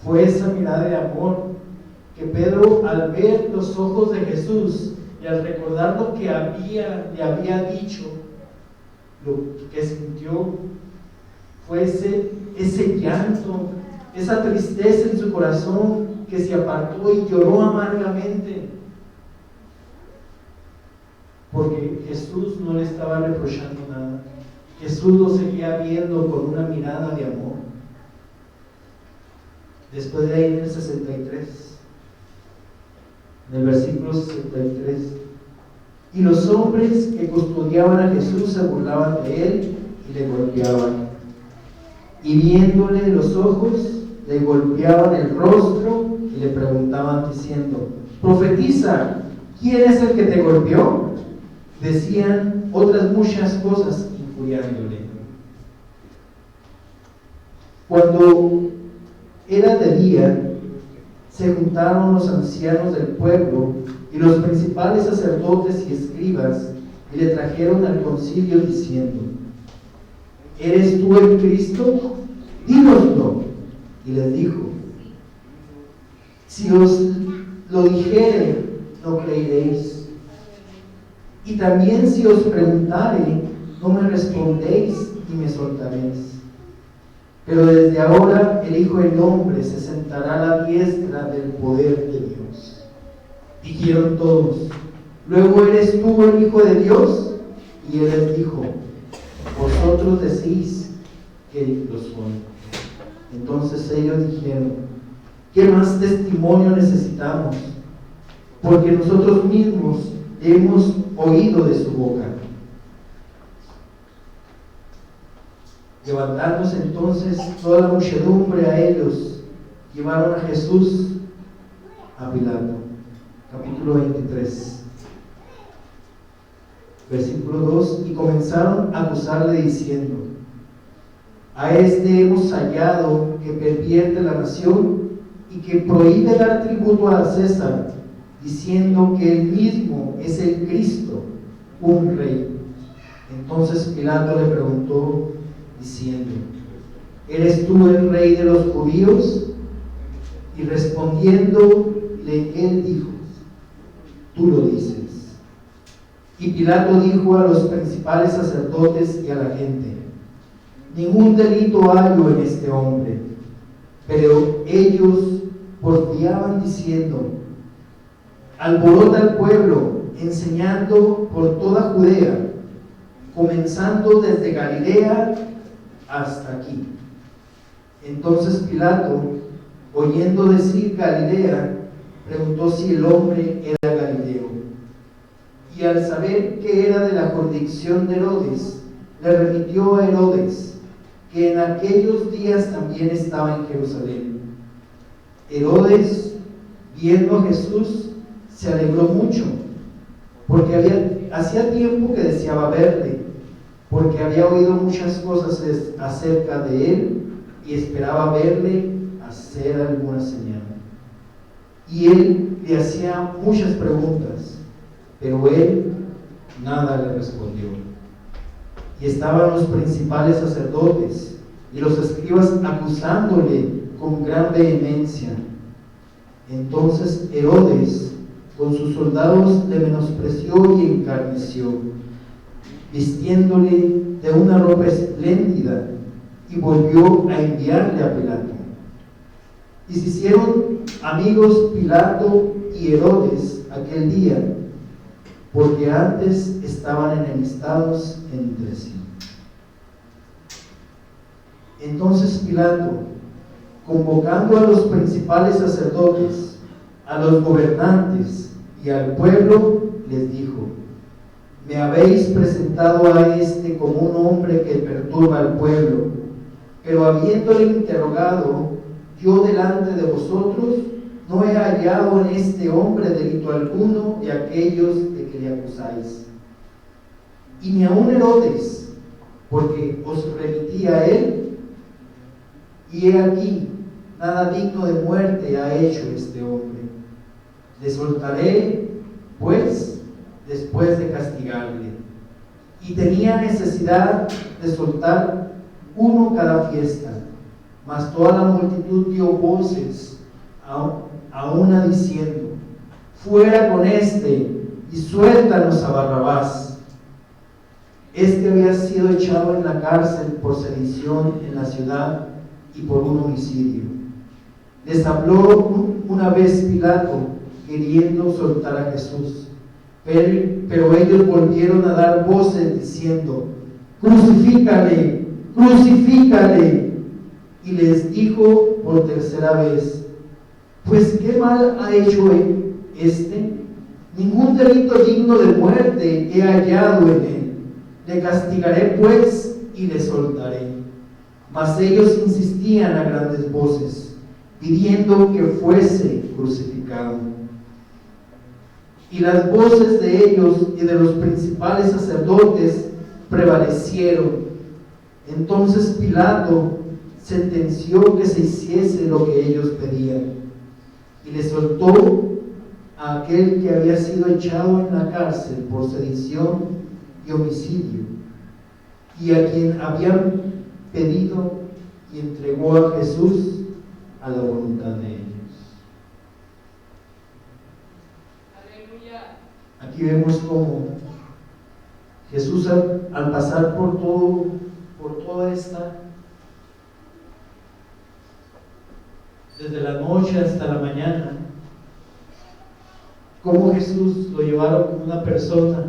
Fue esa mirada de amor que Pedro, al ver los ojos de Jesús y al recordar lo que le había dicho, lo que sintió fue ese llanto, esa tristeza en su corazón, que se apartó y lloró amargamente, porque Jesús no le estaba reprochando nada. Jesús lo seguía viendo con una mirada de amor. Después de ahí, en el 63, en el versículo 63, y los hombres que custodiaban a Jesús se burlaban de él y le golpeaban, y viéndole los ojos, le golpeaban el rostro y le preguntaban diciendo: profetiza, ¿quién es el que te golpeó? Decían otras muchas cosas injuriándole. Cuando era de día, se juntaron los ancianos del pueblo y los principales sacerdotes y escribas, y le trajeron al concilio diciendo: ¿eres tú el Cristo? Dínoslo. Y les dijo: si os lo dijere, no creeréis. Y también si os preguntare, no me respondéis y me soltaréis. Pero desde ahora el Hijo del Hombre se sentará a la diestra del poder de Dios. Dijeron todos: ¿luego eres tú el Hijo de Dios? Y él les dijo: vosotros decís que lo soy. Entonces ellos dijeron: ¿qué más testimonio necesitamos? Porque nosotros mismos hemos oído de su boca. Levantándose entonces toda la muchedumbre a ellos, llevaron a Jesús a Pilato. Capítulo 23, versículo 2: y comenzaron a acusarle diciendo: a este hemos hallado que pervierte la nación y que prohíbe dar tributo a César, diciendo que él mismo es el Cristo, un rey. Entonces Pilato le preguntó diciendo: ¿eres tú el rey de los judíos? Y respondiéndole él dijo: tú lo dices. Y Pilato dijo a los principales sacerdotes y a la gente: ningún delito hallo en este hombre. Pero ellos porfiaban diciendo: alborota al pueblo, enseñando por toda Judea, comenzando desde Galilea hasta aquí. Entonces Pilato, oyendo decir Galilea, preguntó si el hombre era galileo. Y al saber que era de la jurisdicción de Herodes, le remitió a Herodes, que en aquellos días también estaba en Jerusalén. Herodes, viendo a Jesús, se alegró mucho, porque hacía tiempo que deseaba verle, porque había oído muchas cosas acerca de él y esperaba verle hacer alguna señal. Y él le hacía muchas preguntas, pero él nada le respondió. Y estaban los principales sacerdotes y los escribas acusándole con gran vehemencia. Entonces Herodes con sus soldados le menospreció y encarneció, vistiéndole de una ropa espléndida, y volvió a enviarle a Pilato. Y se hicieron amigos Pilato y Herodes aquel día, porque antes estaban enemistados entre sí. Entonces Pilato, convocando a los principales sacerdotes, a los gobernantes y al pueblo, les dijo: me habéis presentado a este como un hombre que perturba al pueblo, pero habiéndole interrogado yo delante de vosotros, no he hallado en este hombre delito alguno de aquellos de que le acusáis. Y ni aun Herodes, porque os remití a él, y he aquí, nada digno de muerte ha hecho este hombre. Le soltaré, pues, después de castigarle. Y tenía necesidad de soltar uno cada fiesta, mas toda la multitud dio voces a una diciendo: fuera con este y suéltanos a Barrabás. Este había sido echado en la cárcel por sedición en la ciudad y por un homicidio. Les habló una vez Pilato, queriendo soltar a Jesús, pero ellos volvieron a dar voces diciendo: crucifícale, crucifícale. Y les dijo por tercera vez: pues qué mal ha hecho este. Ningún delito digno de muerte he hallado en él. Le castigaré pues y le soltaré. Mas ellos insistían a grandes voces, pidiendo que fuese crucificado. Y las voces de ellos y de los principales sacerdotes prevalecieron. Entonces Pilato sentenció que se hiciese lo que ellos pedían, y le soltó a aquel que había sido echado en la cárcel por sedición y homicidio, y a quien habían pedido, y entregó a Jesús a la voluntad de ellos. Aleluya. Aquí vemos cómo Jesús, al pasar por toda esta, desde la noche hasta la mañana, cómo Jesús lo llevaron como una persona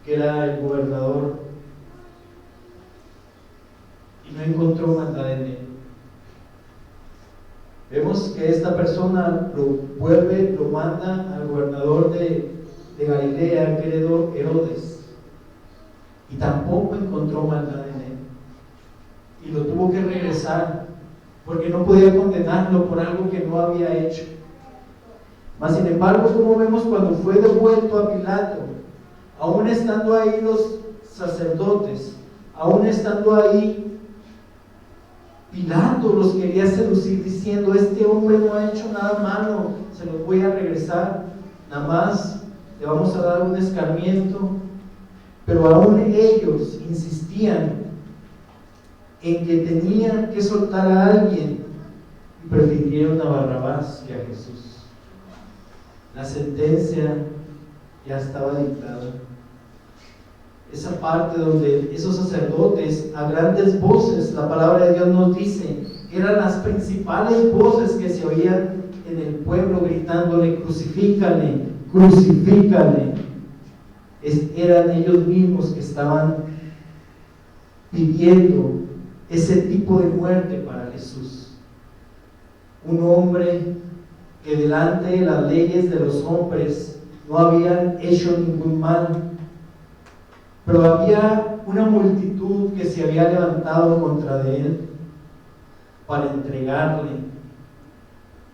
que era el gobernador, y no encontró maldad en él. Vemos que esta persona lo manda al gobernador de Galilea, que era Herodes, y tampoco encontró maldad en él, y lo tuvo que regresar, porque no podía condenarlo por algo que no había hecho. Mas sin embargo, como vemos, cuando fue devuelto a Pilato, aún estando ahí los sacerdotes, aún estando ahí, Pilato los quería seducir diciendo: este hombre no ha hecho nada malo, se los voy a regresar, nada más le vamos a dar un escarmiento. Pero aún ellos insistían en que tenían que soltar a alguien, y prefirieron a Barrabás que a Jesús. La sentencia ya estaba dictada. Esa parte donde esos sacerdotes a grandes voces, la palabra de Dios nos dice, eran las principales voces que se oían en el pueblo gritándole: crucifícale, crucifícale. Eran ellos mismos que estaban pidiendo ese tipo de muerte para Jesús. Un hombre que delante de las leyes de los hombres no habían hecho ningún mal, pero había una multitud que se había levantado contra de él para entregarle,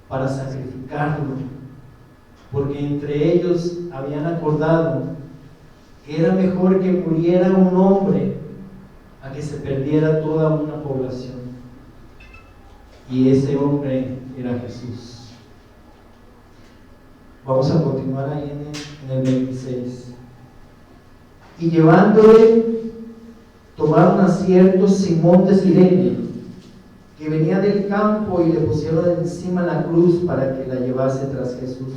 para sacrificarlo, porque entre ellos habían acordado que era mejor que muriera un hombre a que se perdiera toda una población. Y ese hombre era Jesús. Vamos a continuar ahí en el 26. Y llevándole, tomaron a cierto Simón de Cirene, que venía del campo, y le pusieron encima la cruz para que la llevase tras Jesús.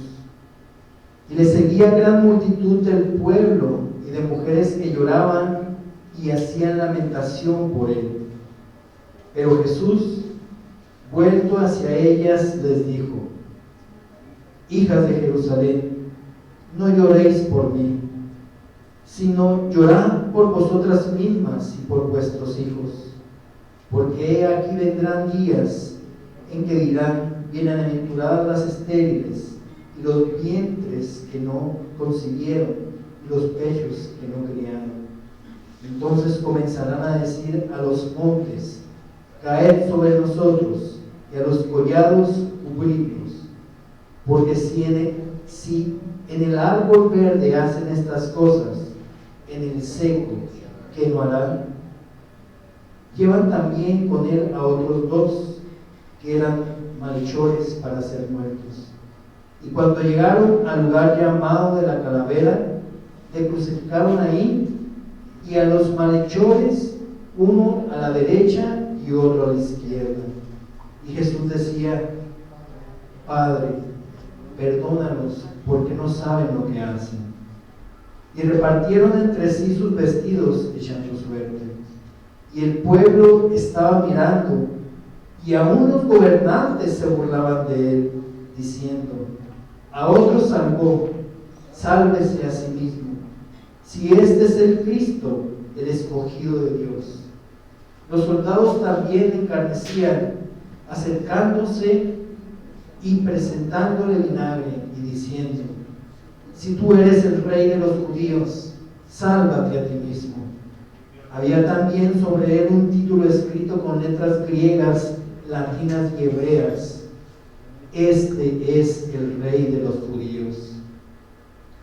Y le seguía gran multitud del pueblo y de mujeres que lloraban y hacían lamentación por él. Pero Jesús, vuelto hacia ellas, les dijo: hijas de Jerusalén, no lloréis por mí, sino llorad por vosotras mismas y por vuestros hijos, porque he aquí vendrán días en que dirán: bienaventuradas las estériles, y los vientres que no concibieron, y los pechos que no criaron. Entonces comenzarán a decir a los montes: caed sobre nosotros, y a los collados, cubridnos. Porque si en el árbol verde hacen estas cosas, en el seco, ¿qué no harán? Llevan también con él a otros dos, que eran malhechores para ser muertos. Y cuando llegaron al lugar llamado de la Calavera, le crucificaron ahí, y a los malhechores, uno a la derecha y otro a la izquierda. Y Jesús decía: Padre, perdónalos, porque no saben lo que hacen. Y repartieron entre sí sus vestidos, echando suerte. Y el pueblo estaba mirando, y aún los gobernantes se burlaban de él, diciendo: a otros salvó, sálvese a sí mismo, si este es el Cristo, el escogido de Dios. Los soldados también encarnecían, acercándose y presentándole vinagre, y diciendo: si tú eres el rey de los judíos, sálvate a ti mismo. Había también sobre él un título escrito con letras griegas, latinas y hebreas: este es el rey de los judíos.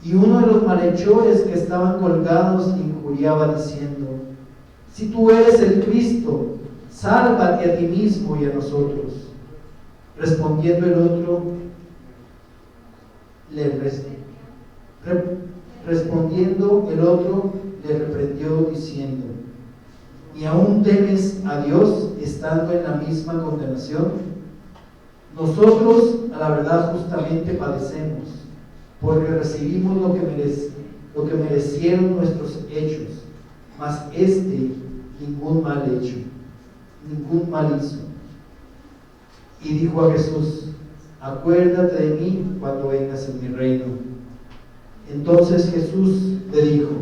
Y uno de los malhechores que estaban colgados injuriaba diciendo: si tú eres el Cristo, sálvate a ti mismo y a nosotros. Respondiendo el otro, le reprendió diciendo: ¿y aún temes a Dios estando en la misma condenación? Nosotros, a la verdad, justamente padecemos, porque recibimos lo que merecieron nuestros hechos, mas ningún mal hizo. Y dijo a Jesús: acuérdate de mí cuando vengas en mi reino. Entonces Jesús le dijo: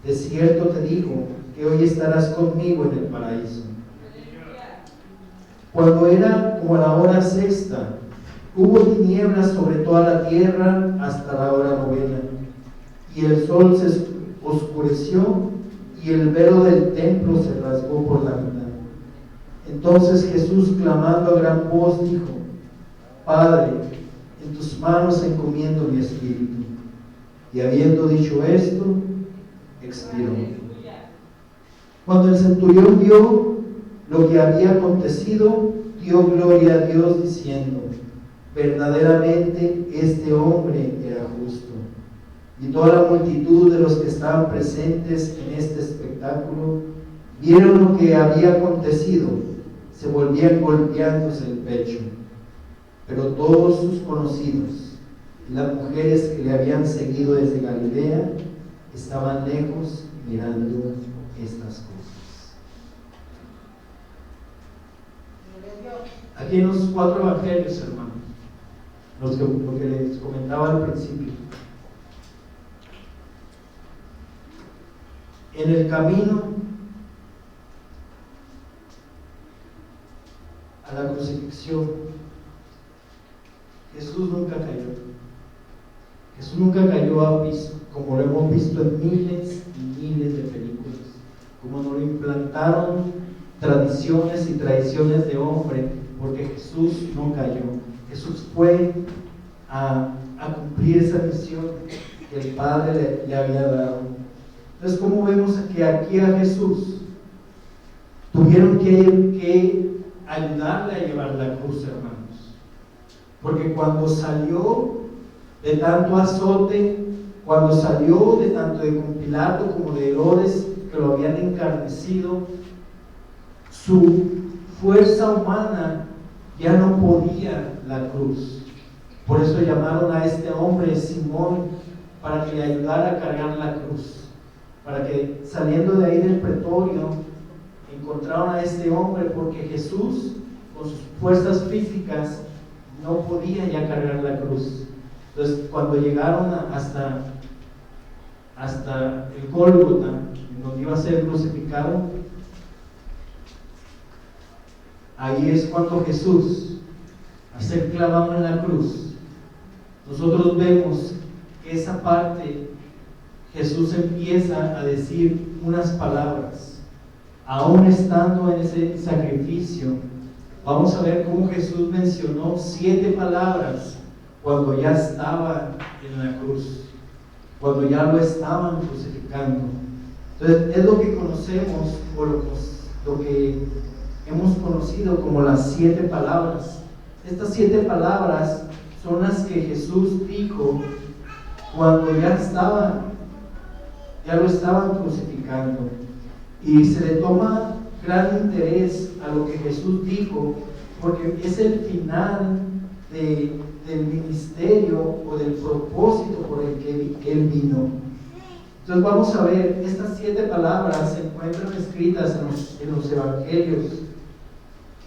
de cierto te digo que hoy estarás conmigo en el paraíso. Cuando era como la hora sexta, hubo tinieblas sobre toda la tierra hasta la hora novena, y el sol se oscureció, y el velo del templo se rasgó por la mitad. Entonces Jesús, clamando a gran voz, dijo: Padre, en tus manos encomiendo mi espíritu. Y habiendo dicho esto, expiró. Cuando el centurión vio lo que había acontecido, dio gloria a Dios diciendo: verdaderamente este hombre era justo. Y toda la multitud de los que estaban presentes en este espectáculo vieron lo que había acontecido, se volvían golpeándose el pecho. Pero todos sus conocidos y las mujeres que le habían seguido desde Galilea estaban lejos mirando estas cosas. Aquí en los 4 evangelios, hermanos, lo que les comentaba al principio, en el camino a la crucifixión, Jesús nunca cayó. Jesús nunca cayó a piso, como lo hemos visto en miles y miles de películas, como nos lo implantaron tradiciones y tradiciones de hombre, porque Jesús no cayó. Jesús fue a cumplir esa misión que el Padre le había dado. Entonces, ¿cómo vemos que aquí a Jesús tuvieron que ayudarle a llevar la cruz, hermanos? Porque cuando salió de tanto azote, cuando salió de tanto de Pilato como de Herodes, que lo habían encarnecido, su fuerza humana ya no podía la cruz. Por eso llamaron a este hombre Simón, para que le ayudara a cargar la cruz, para que saliendo de ahí del pretorio encontraron a este hombre, porque Jesús con sus fuerzas físicas no podía ya cargar la cruz. Entonces, cuando llegaron hasta el Gólgota, donde iba a ser crucificado, ahí es cuando Jesús, al ser clavado en la cruz, nosotros vemos que esa parte Jesús empieza a decir unas palabras, aún estando en ese sacrificio. Vamos a ver cómo Jesús mencionó 7 palabras cuando ya estaba en la cruz, cuando ya lo estaban crucificando. Entonces, es lo que conocemos, o lo que hemos conocido como las 7 palabras. Estas 7 palabras son las que Jesús dijo cuando ya lo estaban crucificando. Y se le toma gran interés a lo que Jesús dijo, porque es el final del ministerio o del propósito por el que Él vino. Entonces vamos a ver, estas 7 palabras se encuentran escritas en los evangelios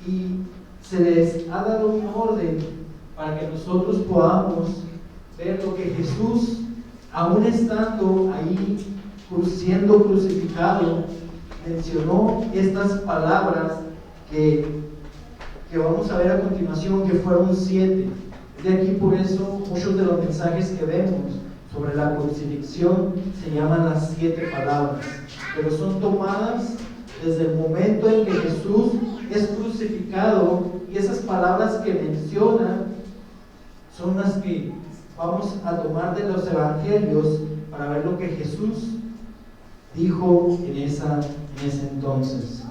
y se les ha dado un orden para que nosotros podamos ver lo que Jesús, aún estando ahí siendo crucificado, mencionó estas palabras que vamos a ver a continuación, que fueron 7. De aquí por eso muchos de los mensajes que vemos sobre la crucifixión se llaman las 7 palabras, pero son tomadas desde el momento en que Jesús es crucificado, y esas palabras que menciona son las que vamos a tomar de los evangelios para ver lo que Jesús dijo en ese entonces.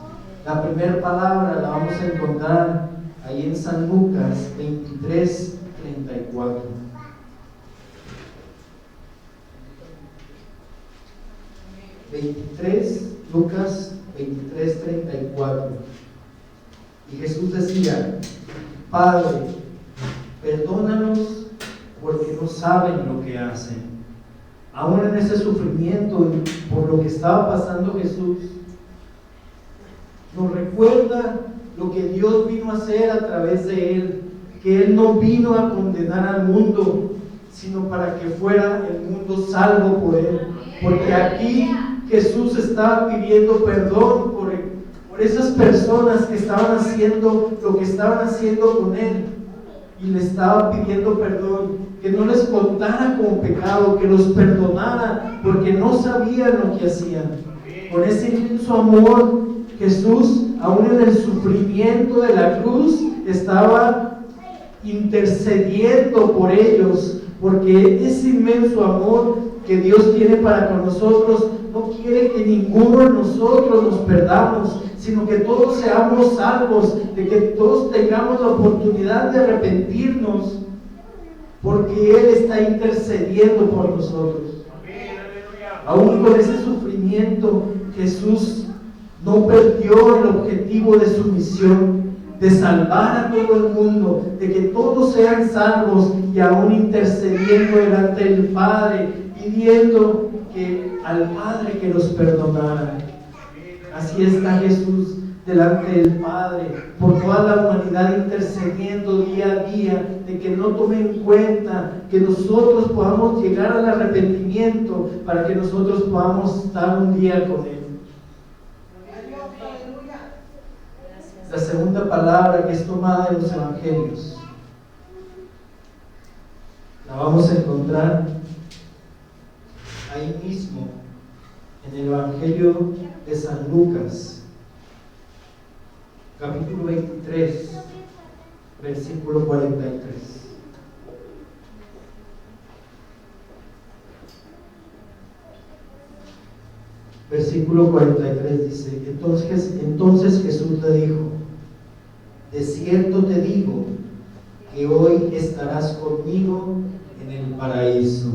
La primera palabra la vamos a encontrar ahí en San Lucas 23:34. Lucas 23:34. Y Jesús decía: Padre, perdónanos porque no saben lo que hacen. Aún en ese sufrimiento por lo que estaba pasando Jesús, nos recuerda lo que Dios vino a hacer a través de Él, que Él no vino a condenar al mundo, sino para que fuera el mundo salvo por Él. Porque aquí Jesús estaba pidiendo perdón por esas personas que estaban haciendo lo que estaban haciendo con Él, y le estaba pidiendo perdón, que no les contara como pecado, que los perdonara, porque no sabían lo que hacían. Con ese inmenso amor, Jesús, aún en el sufrimiento de la cruz, estaba intercediendo por ellos, porque ese inmenso amor que Dios tiene para con nosotros no quiere que ninguno de nosotros nos perdamos, sino que todos seamos salvos, de que todos tengamos la oportunidad de arrepentirnos, porque Él está intercediendo por nosotros. Aún con ese sufrimiento, Jesús no perdió el objetivo de su misión, de salvar a todo el mundo, de que todos sean salvos y aún intercediendo delante del Padre, pidiendo al Padre que los perdonara. Así está Jesús delante del Padre, por toda la humanidad, intercediendo día a día, de que no tome en cuenta, que nosotros podamos llegar al arrepentimiento, para que nosotros podamos estar un día con Él. La segunda palabra que es tomada de los evangelios la vamos a encontrar ahí mismo en el Evangelio de San Lucas, capítulo 23, versículo 43. Versículo 43 dice: entonces Jesús le dijo: de cierto te digo que hoy estarás conmigo en el paraíso.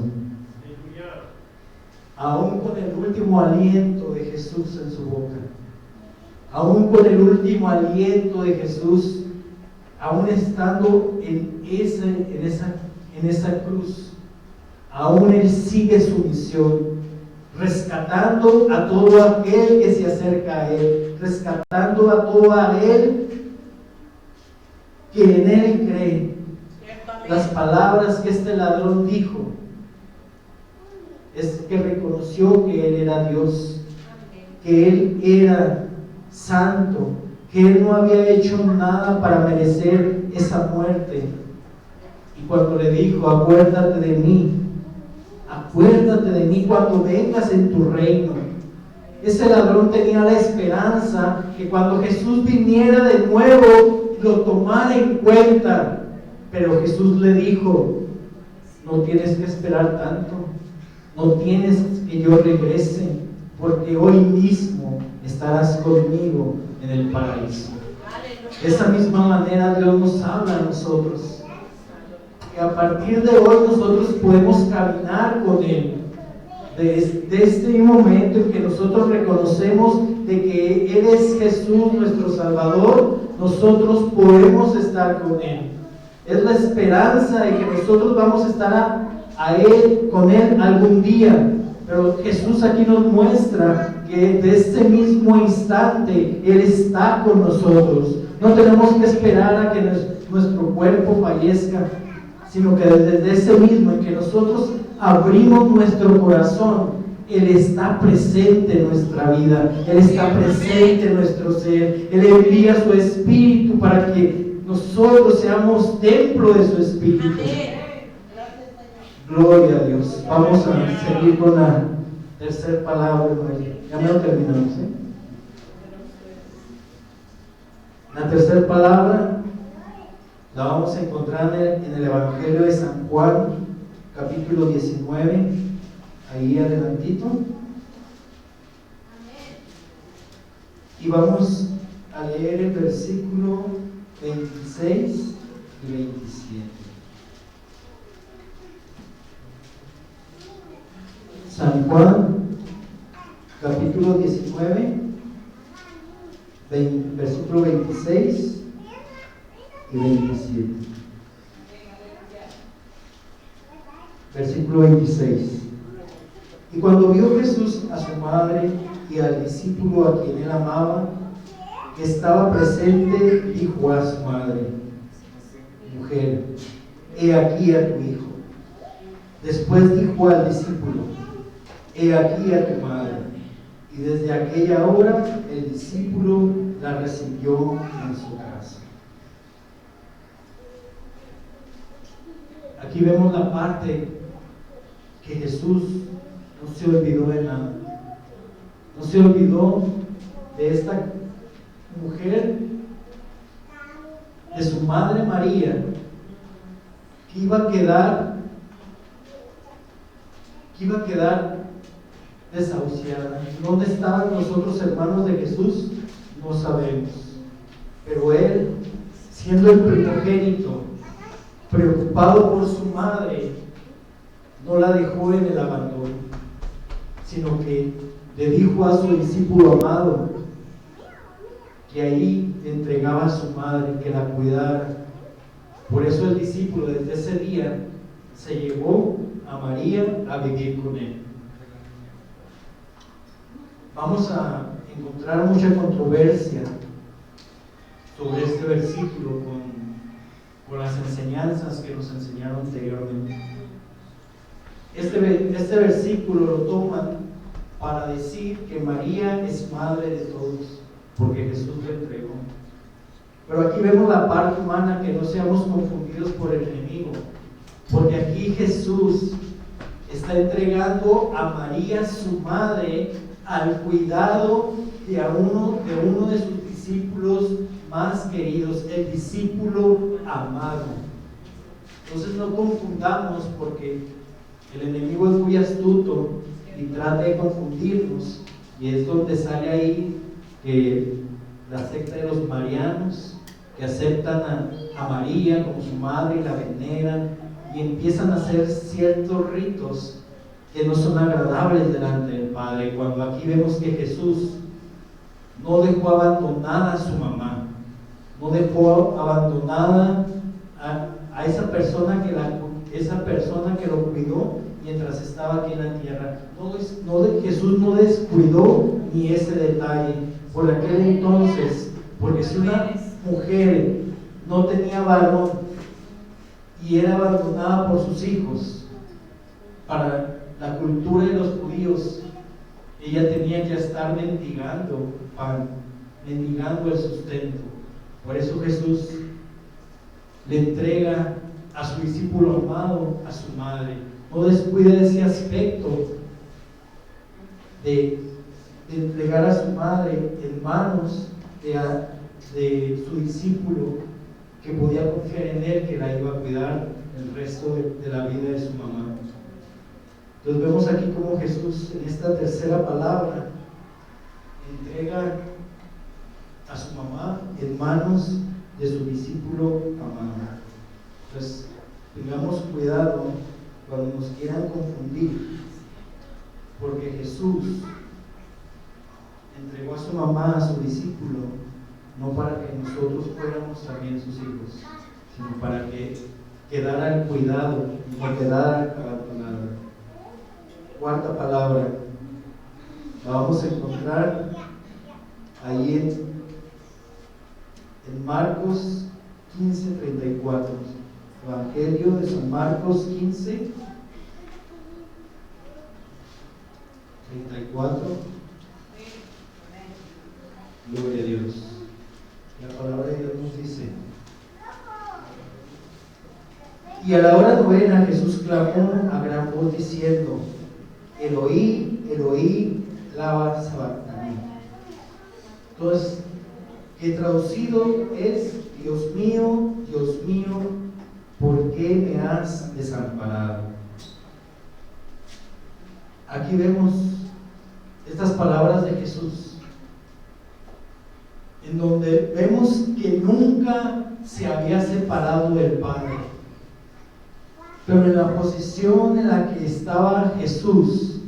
Aún con el último aliento de Jesús en su boca, aún con el último aliento de Jesús, aún estando en esa cruz, aún Él sigue su misión, rescatando a todo aquel que se acerca a Él, rescatando a todo aquel que en Él cree. Las palabras que este ladrón dijo es que reconoció que Él era Dios, que Él era santo, que Él no había hecho nada para merecer esa muerte. Y cuando le dijo: acuérdate de mí cuando vengas en tu reino. Ese ladrón tenía la esperanza que cuando Jesús viniera de nuevo lo tomara en cuenta, pero Jesús le dijo: no tienes que esperar tanto, no tienes que yo regrese, porque hoy mismo estarás conmigo en el paraíso. De esa misma manera Dios nos habla a nosotros, que a partir de hoy nosotros podemos caminar con Él. Desde este momento en que nosotros reconocemos de que Él es Jesús nuestro Salvador, nosotros podemos estar con Él. Es la esperanza de que nosotros vamos a estar con Él algún día. Pero Jesús aquí nos muestra que desde este mismo instante Él está con nosotros. No tenemos que esperar a que nuestro cuerpo fallezca, sino que desde ese mismo en que nosotros abrimos nuestro corazón, Él está presente en nuestra vida, Él está presente en nuestro ser. Él envía su Espíritu para que nosotros seamos templo de su Espíritu. Gloria a Dios. Vamos a seguir con la tercera palabra. Ya me lo terminamos, ¿eh? La tercera palabra la vamos a encontrar en el Evangelio de San Juan, capítulo 19, ahí adelantito. Y vamos a leer el versículo 26 y 27. San Juan, capítulo 19, versículo 26 y 27. Versículo 26. Y cuando vio Jesús a su madre y al discípulo a quien Él amaba, que estaba presente, dijo a su madre: mujer, he aquí a tu hijo. Después dijo al discípulo: he aquí a tu madre. Y desde aquella hora el discípulo la recibió en su casa. Aquí vemos la parte que Jesús no se olvidó de nada. No se olvidó de esta mujer, de su madre María, que iba a quedar desahuciada. ¿Dónde estaban los otros hermanos de Jesús? No sabemos. Pero Él, siendo el primogénito, preocupado por su madre, no la dejó en el abandono, sino que le dijo a su discípulo amado, que ahí entregaba a su madre, que la cuidara. Por eso el discípulo desde ese día se llevó a María a vivir con él. Vamos a encontrar mucha controversia sobre este versículo con las enseñanzas que nos enseñaron anteriormente. Este versículo lo toman para decir que María es madre de todos, porque Jesús le entregó. Pero aquí vemos la parte humana, que no seamos confundidos por el enemigo, porque aquí Jesús está entregando a María, su madre, al cuidado de uno de sus discípulos más queridos, el discípulo amado. Entonces no confundamos, porque el enemigo es muy astuto y trata de confundirnos, y es donde sale ahí que la secta de los marianos, que aceptan a María como su madre y la veneran, y empiezan a hacer ciertos ritos que no son agradables delante del Padre, cuando aquí vemos que Jesús no dejó abandonada a su mamá, no dejó abandonada a esa persona que lo cuidó mientras estaba aquí en la tierra. Jesús no descuidó ni ese detalle. Por aquel entonces, porque si una mujer no tenía varón y era abandonada por sus hijos, para la cultura de los judíos, ella tenía que estar mendigando pan, mendigando el sustento. Por eso Jesús le entrega a su discípulo amado, a su madre. No descuide ese aspecto de entregar a su madre en manos de su discípulo, que podía confiar en él, que la iba a cuidar el resto de la vida de su mamá. Entonces vemos aquí cómo Jesús, en esta tercera palabra, entrega a su mamá en manos de su discípulo amado. Entonces tengamos cuidado cuando nos quieran confundir, porque Jesús entregó a su mamá, a su discípulo, no para que nosotros fuéramos también sus hijos, sino para que quedara el cuidado, no quedara abandonada. Cuarta palabra, la vamos a encontrar ahí en Marcos 15:34. Evangelio de San Marcos 15:34. Gloria a Dios. La palabra de Dios nos dice: y a la hora novena Jesús clamó a gran voz diciendo: Eloí, Eloí, lama sabactani. Entonces, que traducido es: Dios mío, ¿por qué me has desamparado? Aquí vemos estas palabras de Jesús, en donde vemos que nunca se había separado del Padre, pero en la posición en la que estaba Jesús,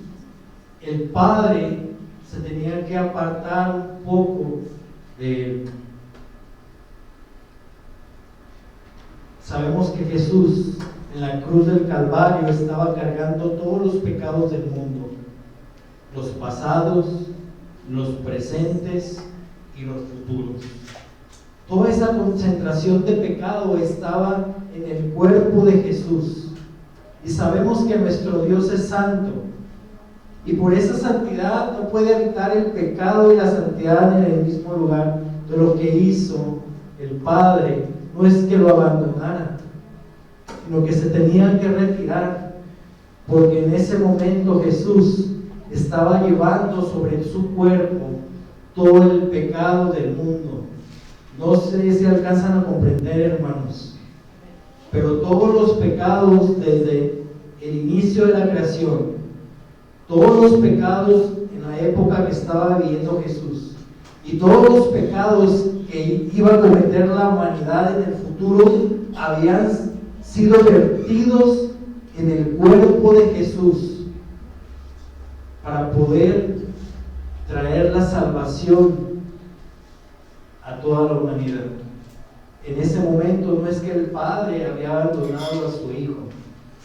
el Padre se tenía que apartar un poco de él. Sabemos que Jesús en la cruz del Calvario estaba cargando todos los pecados del mundo, los pasados, los presentes y los futuros. Toda esa concentración de pecado estaba en el cuerpo de Jesús. Y sabemos que nuestro Dios es santo, y por esa santidad no puede habitar el pecado y la santidad en el mismo lugar. De lo que hizo el Padre no es que lo abandonara, sino que se tenía que retirar, porque en ese momento Jesús estaba llevando sobre su cuerpo todo el pecado del mundo. No sé si alcanzan a comprender, hermanos, pero todos los pecados desde el inicio de la creación, todos los pecados en la época que estaba viviendo Jesús, y todos los pecados que iba a cometer la humanidad en el futuro, habían sido vertidos en el cuerpo de Jesús para poder traer la salvación a toda la humanidad. En ese momento no es que el Padre había abandonado a su Hijo,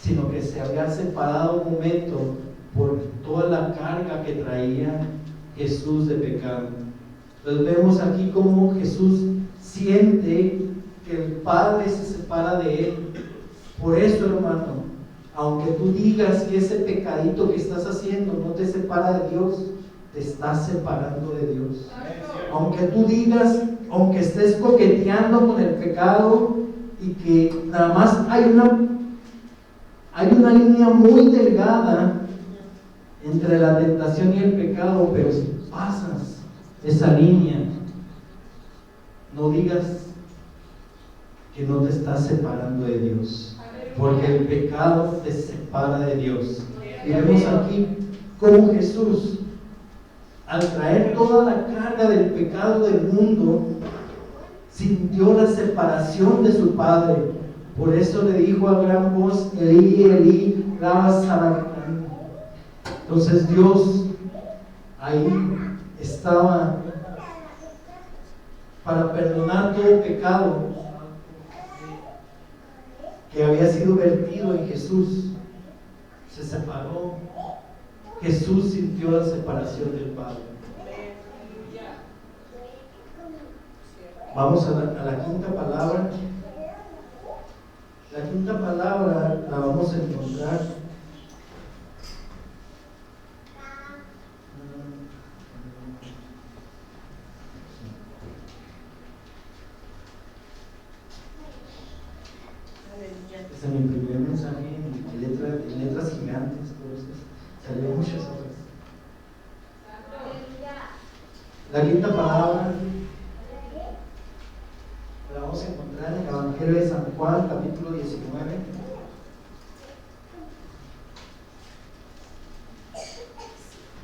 sino que se había separado un momento por toda la carga que traía Jesús de pecado. Entonces vemos aquí cómo Jesús siente que el Padre se separa de él. Por eso, hermano, aunque tú digas que ese pecadito que estás haciendo no te separa de Dios, te estás separando de Dios. Aunque tú digas, aunque estés coqueteando con el pecado y que nada más hay una línea muy delgada entre la tentación y el pecado, pero si pasas esa línea, no digas que no te estás separando de Dios, porque el pecado te separa de Dios. Y vemos aquí cómo Jesús, al traer toda la carga del pecado del mundo, sintió la separación de su Padre. Por eso le dijo a gran voz: Elí, Elí, lama sabactani. Entonces Dios ahí estaba para perdonar todo pecado que había sido vertido en Jesús. Se separó. Jesús sintió la separación del Padre. Vamos a la quinta palabra. La quinta palabra la vamos a encontrar en mi primer mensaje en letras gigantes, por eso salió muchas hojas. La quinta palabra la vamos a encontrar en el Evangelio de San Juan, capítulo 19.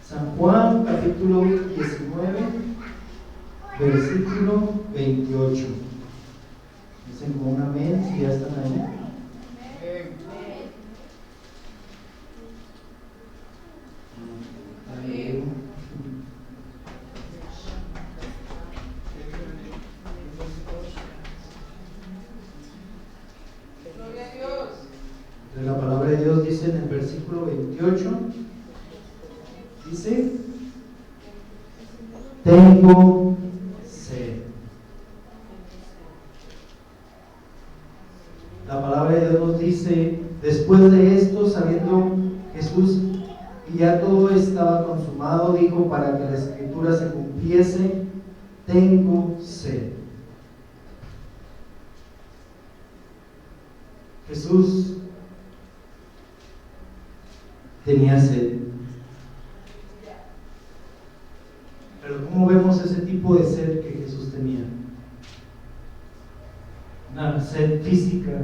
San Juan, capítulo 19, versículo 28. Dicen con un amén si ya están ahí. La palabra de Dios dice en el versículo 28, dice: tengo sed. La palabra de Dios nos dice, después de esto, sabiendo Jesús que ya todo estaba consumado, dijo, para que la escritura se cumpliese: tengo sed. Jesús tenía sed. Pero ¿cómo vemos ese tipo de sed que Jesús tenía? ¿Una sed física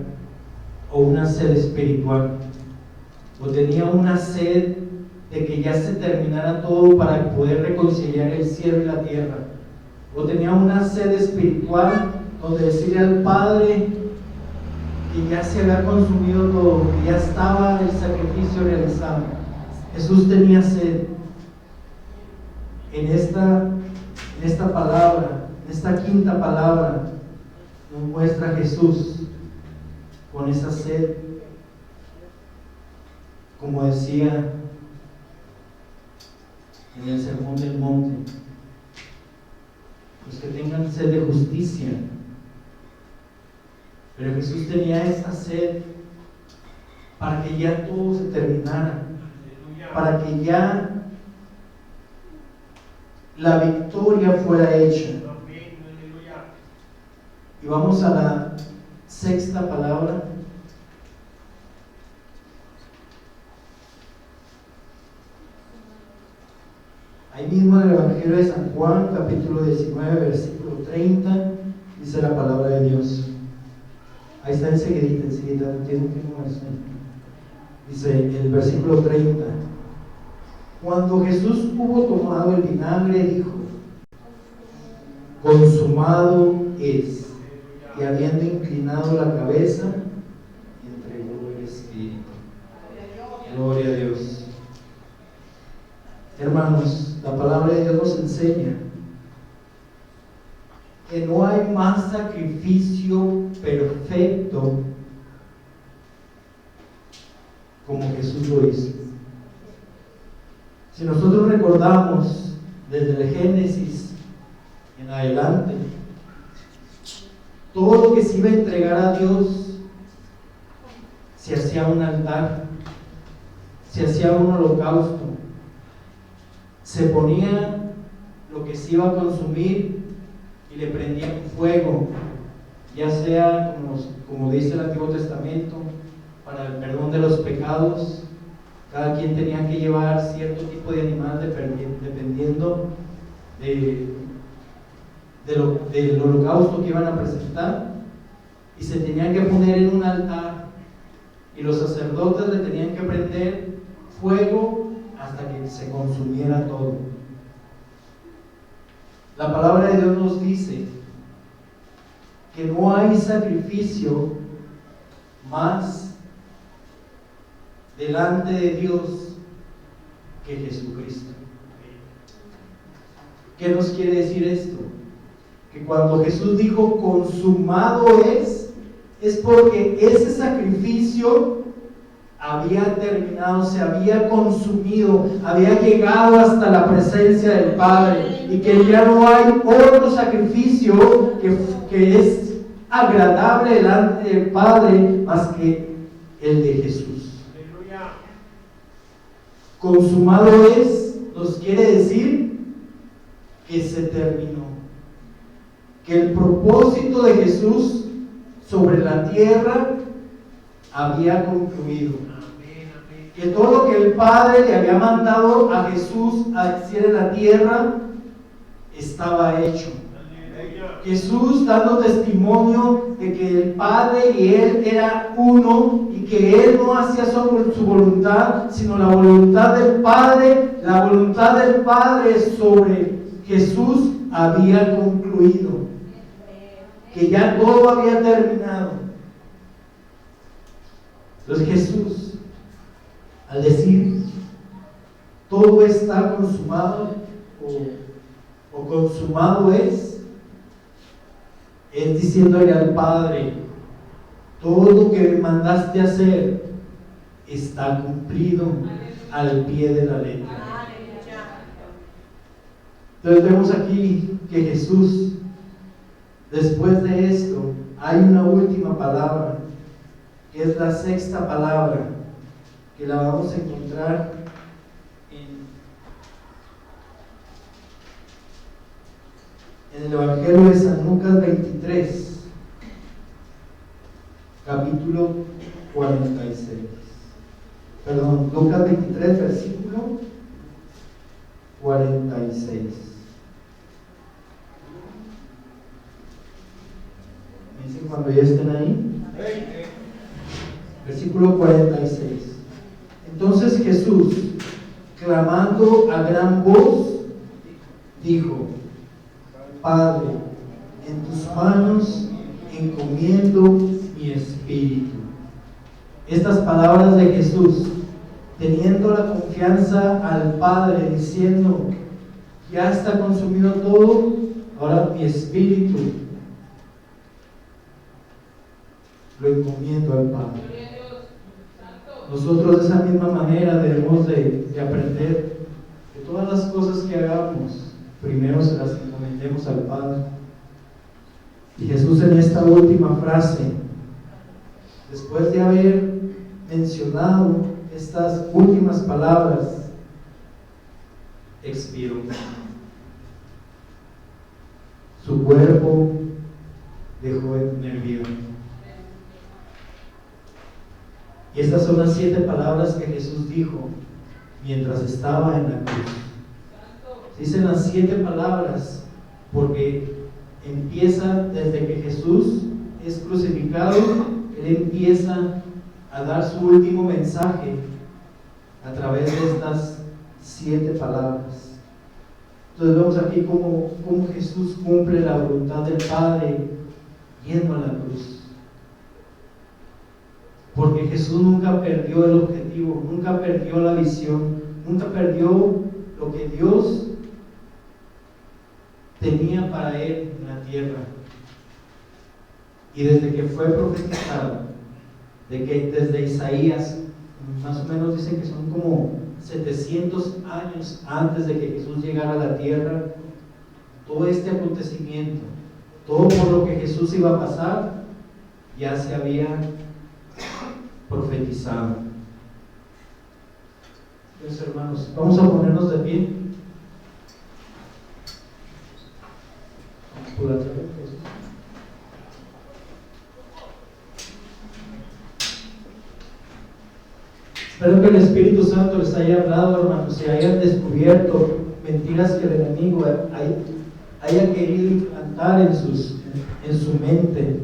o una sed espiritual? ¿O tenía una sed de que ya se terminara todo para poder reconciliar el cielo y la tierra? ¿O tenía una sed espiritual donde decirle al Padre que ya se había consumido todo, que ya estaba el sacrificio realizado? Jesús tenía sed. En esta palabra, en esta quinta palabra, nos muestra Jesús con esa sed, como decía en el Sermón del Monte: los que tengan sed de justicia. Pero Jesús tenía esa sed para que ya todo se terminara, para que ya la victoria fuera hecha. Y vamos a la sexta palabra. Ahí mismo en el Evangelio de San Juan, capítulo 19, versículo 30, dice la palabra de Dios. Ahí está enseguida, no tienen que moverse. Dice el versículo 30: cuando Jesús hubo tomado el vinagre, dijo: consumado es. Y habiendo inclinado la cabeza, entregó el Espíritu. Gloria a Dios. Hermanos, la palabra de Dios nos enseña que no como Jesús lo hizo. Si nosotros recordamos desde el Génesis en adelante, todo lo que se iba a entregar a Dios, se hacía un altar, se hacía un holocausto, se ponía lo que se iba a consumir y le prendían fuego, ya sea como dice el Antiguo Testamento, para el perdón de los pecados. Cada quien tenía que llevar cierto tipo de animal dependiendo del holocausto que iban a presentar, y se tenían que poner en un altar, y los sacerdotes le tenían que prender fuego hasta que se consumiera todo. La palabra de Dios nos dice que no hay sacrificio más delante de Dios que Jesucristo. ¿Qué nos quiere decir esto? Que cuando Jesús dijo consumado es porque ese sacrificio había terminado, se había consumido, había llegado hasta la presencia del Padre, y que ya no hay otro sacrificio que es agradable delante del Padre más que el de Jesús. Consumado nos quiere decir que se terminó, que el propósito de Jesús sobre la tierra había concluido, que todo lo que el Padre le había mandado a Jesús a hacer en la tierra estaba hecho. Jesús dando testimonio de que el Padre y Él era uno, y que Él no hacía su voluntad, sino la voluntad del Padre. La voluntad del Padre sobre Jesús había concluido, que ya todo había terminado. Entonces Jesús, al decir todo está consumado o consumado es diciéndole al Padre: todo lo que me mandaste hacer está cumplido al pie de la letra. Entonces vemos aquí que Jesús, después de esto, hay una última palabra, que es la sexta palabra, que la vamos a encontrar en el Evangelio de San Lucas 23, capítulo 46. Perdón, Lucas 23, versículo 46. Me dicen cuando ya estén ahí. Versículo 46. Entonces Jesús, clamando a gran voz, dijo: Padre, en tus manos encomiendo mi espíritu. Estas palabras de Jesús, teniendo la confianza al Padre, diciendo: ya está consumido todo, ahora mi espíritu lo encomiendo al Padre. Nosotros de esa misma manera debemos de aprender que todas las cosas que hagamos, primero se las encomendemos al Padre. Y Jesús, en esta última frase, después de haber mencionado estas últimas palabras, expiró. Su cuerpo dejó de tener vida. Y estas son las 7 palabras que Jesús dijo mientras estaba en la cruz. Se dicen las 7 palabras porque empieza desde que Jesús es crucificado. Él empieza a dar su último mensaje a través de estas 7 palabras. Entonces vemos aquí cómo Jesús cumple la voluntad del Padre yendo a la cruz. Porque Jesús nunca perdió el objetivo, nunca perdió la visión, nunca perdió lo que Dios tenía para él en la tierra. Y desde que fue profetizado, de que desde Isaías más o menos dicen que son como 700 años antes de que Jesús llegara a la tierra. Todo este acontecimiento, todo por lo que Jesús iba a pasar, ya se había profetizado. Entonces, hermanos, vamos a ponernos de pie. Espero que el Espíritu Santo les haya hablado, hermanos, y hayan descubierto mentiras que el enemigo haya querido implantar en su mente.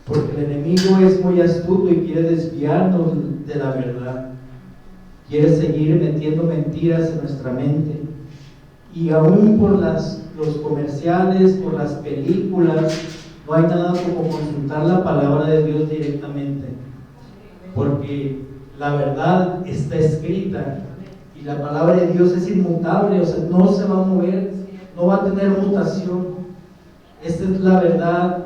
Porque el enemigo es muy astuto y quiere desviarnos de la verdad. Quiere seguir metiendo mentiras en nuestra mente. Y aún por los comerciales, por las películas, no hay nada como consultar la palabra de Dios directamente. Porque la verdad está escrita y la palabra de Dios es inmutable, o sea, no se va a mover, no va a tener mutación. Esta es la verdad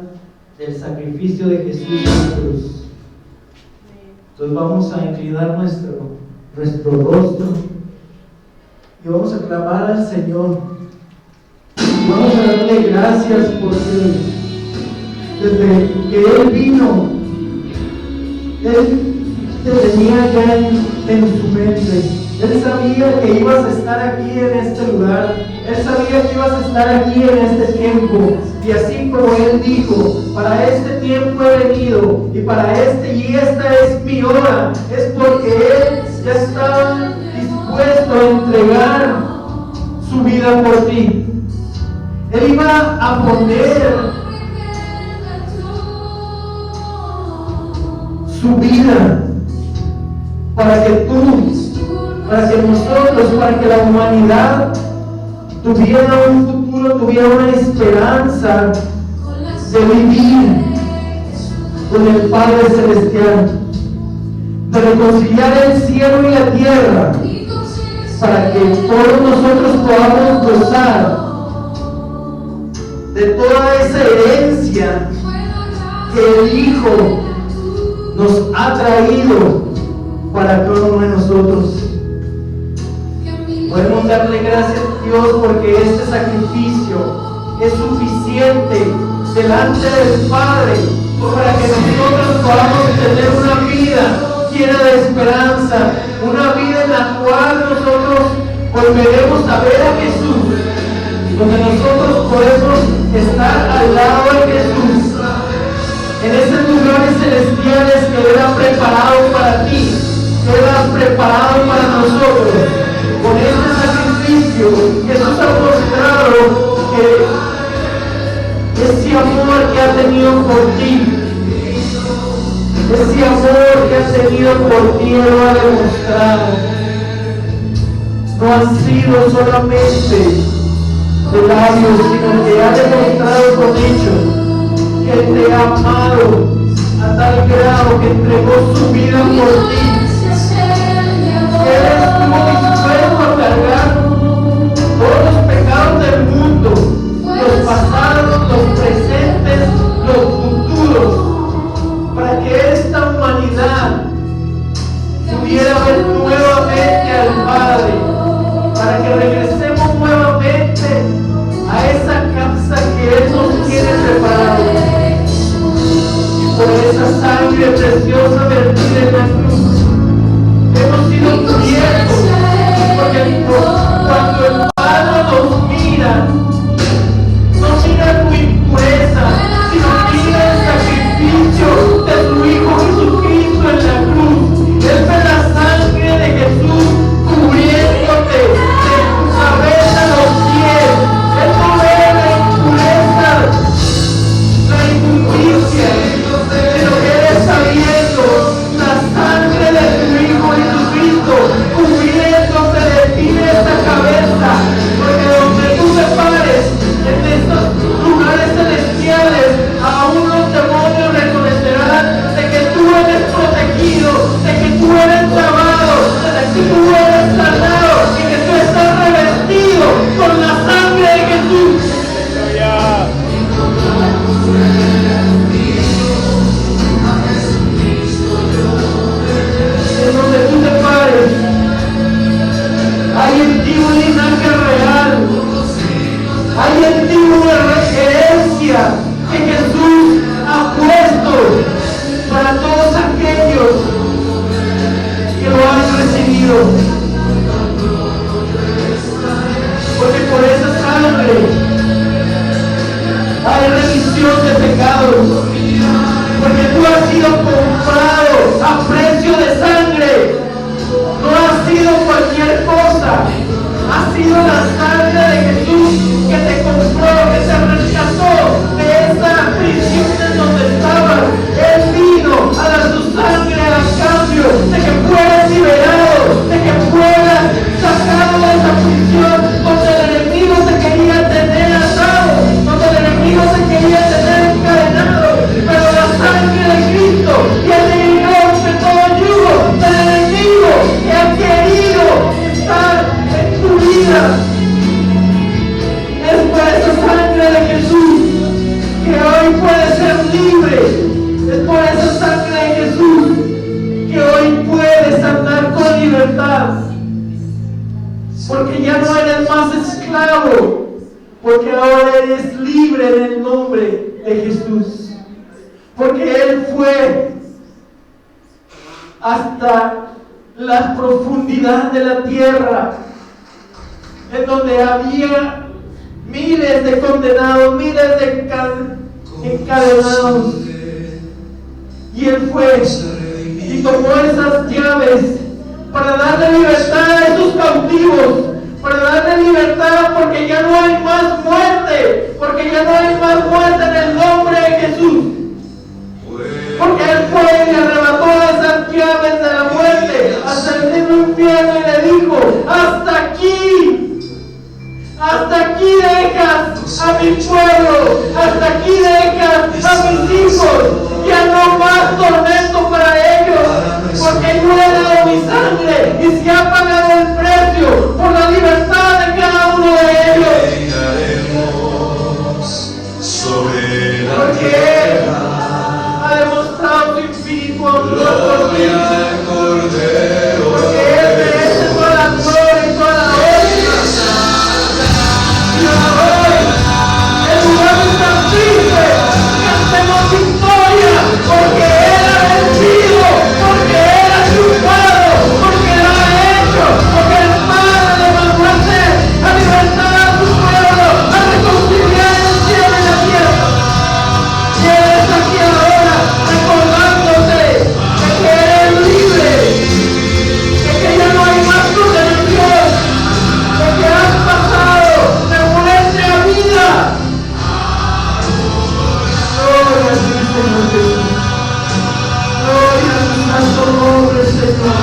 del sacrificio de Jesús en la cruz. Entonces vamos a inclinar nuestro rostro y vamos a clamar al Señor. Y vamos a darle gracias porque desde que Él vino, Él te tenía ya en su mente. Él sabía que ibas a estar aquí en este lugar. Él sabía que ibas a estar aquí en este tiempo. Y así como Él dijo, para este tiempo he venido y esta es mi hora, es porque Él ya está dispuesto a entregar su vida por ti. Él iba a poner su vida para que nosotros, para que la humanidad tuviera un futuro, tuviera una esperanza de vivir con el Padre Celestial, de reconciliar el cielo y la tierra, para que todos nosotros podamos gozar de toda esa herencia que el Hijo nos ha traído para cada uno de nosotros. Podemos darle gracias a Dios porque este sacrificio es suficiente delante del Padre para que nosotros podamos tener una vida llena de esperanza, una vida en la cual nosotros volveremos a ver a Jesús, donde nosotros podemos estar al lado de Jesús, en esos lugares celestiales que Él ha preparado para ti, que Él ha preparado para nosotros. Con este sacrificio, Jesús ha mostrado que ese amor que ha tenido por ti, ese amor que ha tenido por ti, Él lo ha demostrado. No ha sido solamente de labios, sino que ha demostrado con hechos que Él te ha amado a tal grado que entregó su vida por ti. Él estuvo dispuesto a cargar todos los pecados del mundo, los pasados, los presentes, los futuros, para que esta humanidad pudiera ver nuevamente al Padre, para que regresemos nuevamente a esa casa que Él nos tiene preparada. Y por esa sangre preciosa vertida en la cruz, hemos sido cubiertos, porque cuando el Padre nos mira, no mira tu impureza, sino mira el sacrificio de su Hijo Jesucristo en la cruz. Él ve la sangre de Jesús cubriéndote de tu cabeza a los pies. Él no ve la impureza, la injusticia, sino que Él está viendo la sangre Porque por esa sangre hay remisión de pecados. Porque tú has sido comprado a precio de sangre. No ha sido cualquier cosa. Ha sido la sangre de Jesús que te compró, que te rescató de esa prisión en donde estabas. Él vino a dar su sangre a cambio de que fueras liberado, de que fueras sacado de esa prisión donde el enemigo te quería tener atado, donde el enemigo te quería tener encadenado. Pero la sangre de Cristo viene y rompe todo yugo del enemigo que ha querido estar en tu vida. Es por esa sangre de Jesús que hoy puedes ser libre. Es por esa sangre de Jesús que hoy puedes andar con libertad. Porque ya no eres más esclavo, porque ahora eres libre en el nombre de Jesús. Porque Él fue hasta la profundidad de la tierra, en donde había miles de condenados, miles de encadenados. Y Él fue y tomó esas llaves para darle libertad a esos cautivos, para darle libertad, porque ya no hay más muerte, porque ya no hay más muerte en el nombre de Jesús. Porque Él fue y le arrebató esas llaves de la muerte hasta el mismo infierno y le dijo: hasta aquí dejas a mi pueblo, hasta aquí dejas a mis hijos, ya no más tormento para ellos, porque yo he dado mi sangre y se ha pagado el precio por la libertad de cada uno de ellos. Porque Él ha demostrado su infinito amor por ti, porque Él merece toda la gloria y toda la honra. Y hoy, en lugar de estar triste, cantemos victoria, porque Él ha vencido, porque Él ha triunfado, porque Él ha hecho, porque el Padre le mandó a hacer, a libertar a su pueblo, a reconciliar el cielo y la tierra. Y Él está aquí ahora recordándote de que eres libre, de que ya no hay más condenación, de que has pasado de muerte a vida. Gloria a ti, Señor Jesús. Gloria a tu santo nombre, Señor.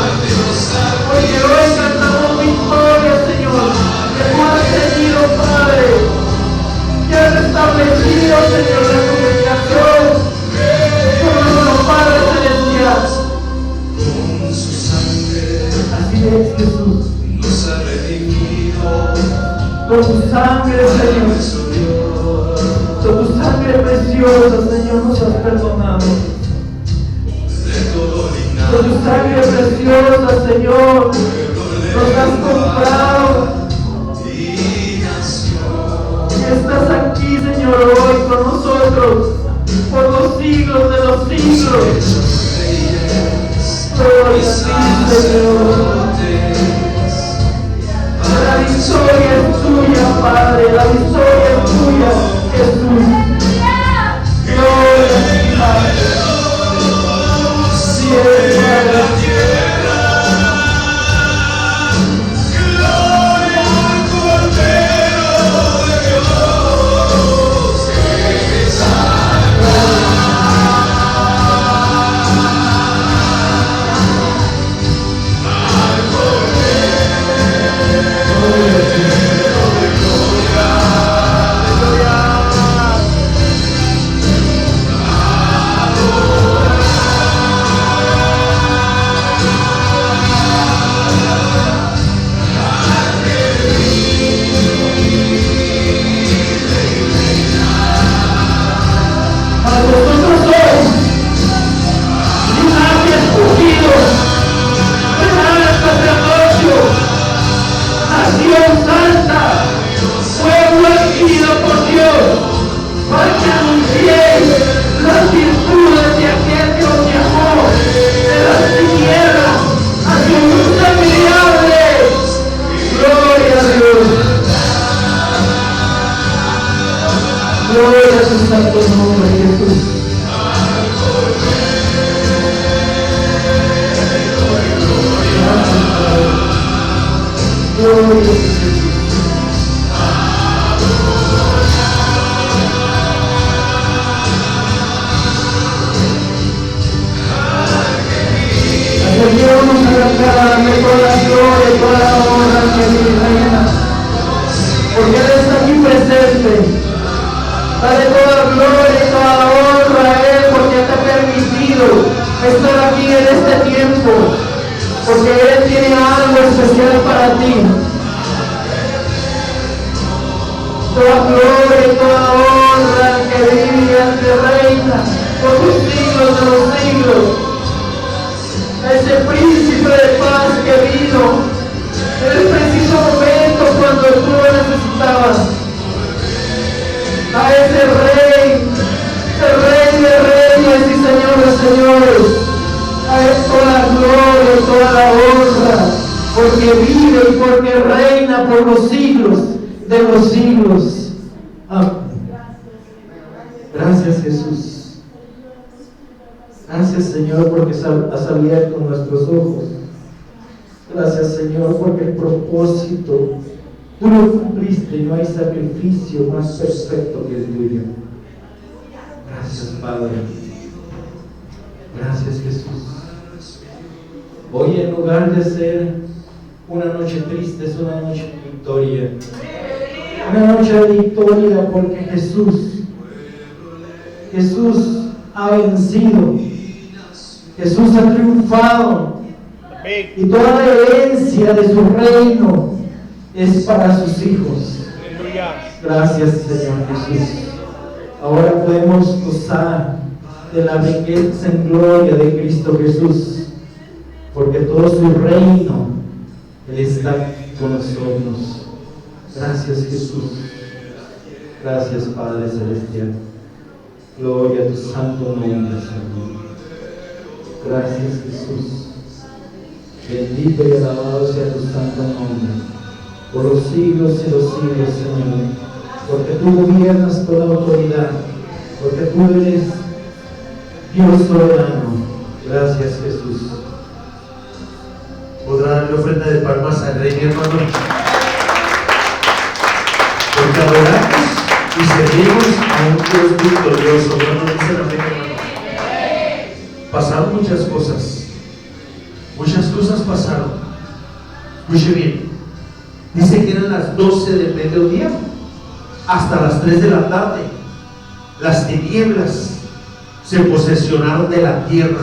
Porque hoy cantamos victoria, Señor, que tú has tenido, Padre, que has restablecido, Señor, la comunicación con nuestro Padre Celestial. Así es, Jesús. Con tu sangre, Señor, con tu sangre preciosa, Señor, nos has perdonado. Con tu sangre preciosa, Señor, nos has comprado. Y estás aquí, Señor, hoy con nosotros por los siglos de los siglos. Gloria a ti, Señor. La victoria es tuya, Padre, la victoria es tuya, Jesús. Gloria a ti, Padre. especial para ti. Toda gloria y toda honra que vive y ante reina por los siglos de los siglos. Ese príncipe de paz que vino en el preciso momento cuando tú lo necesitabas. A ese rey de reyes y señor de señores. A él toda la gloria y toda la honra, porque vive y porque reina por los siglos de los siglos. Amén. Gracias, Jesús. Gracias, Señor, porque has abierto nuestros ojos. Gracias, Señor, porque el propósito tú lo cumpliste y no hay sacrificio más perfecto que el tuyo. Gracias, Padre. Gracias, Jesús. Hoy, en lugar de ser una noche triste, es una noche de victoria. Una noche de victoria porque Jesús ha vencido. Jesús ha triunfado. Y toda la herencia de su reino es para sus hijos. Gracias, Señor Jesús. Ahora podemos gozar de la riqueza en gloria de Cristo Jesús, porque todo su reino Él está con nosotros. Gracias, Jesús. Gracias, Padre Celestial. Gloria a tu santo nombre, Señor. Gracias, Jesús. Bendito y alabado sea tu santo nombre por los siglos y los siglos, Señor, porque tú gobiernas toda autoridad, porque tú eres Dios soberano. Gracias, Jesús. ¿Podrá darle ofrenda de palmas al Rey, mi hermano? Porque adoramos y servimos a un Dios victorioso. ¿No dice la fe, hermano? Pasaron muchas cosas. Muchas cosas pasaron. Escuche bien. Dice que eran las 12 del mediodía hasta las 3 de la tarde. Las tinieblas se posesionaron de la tierra.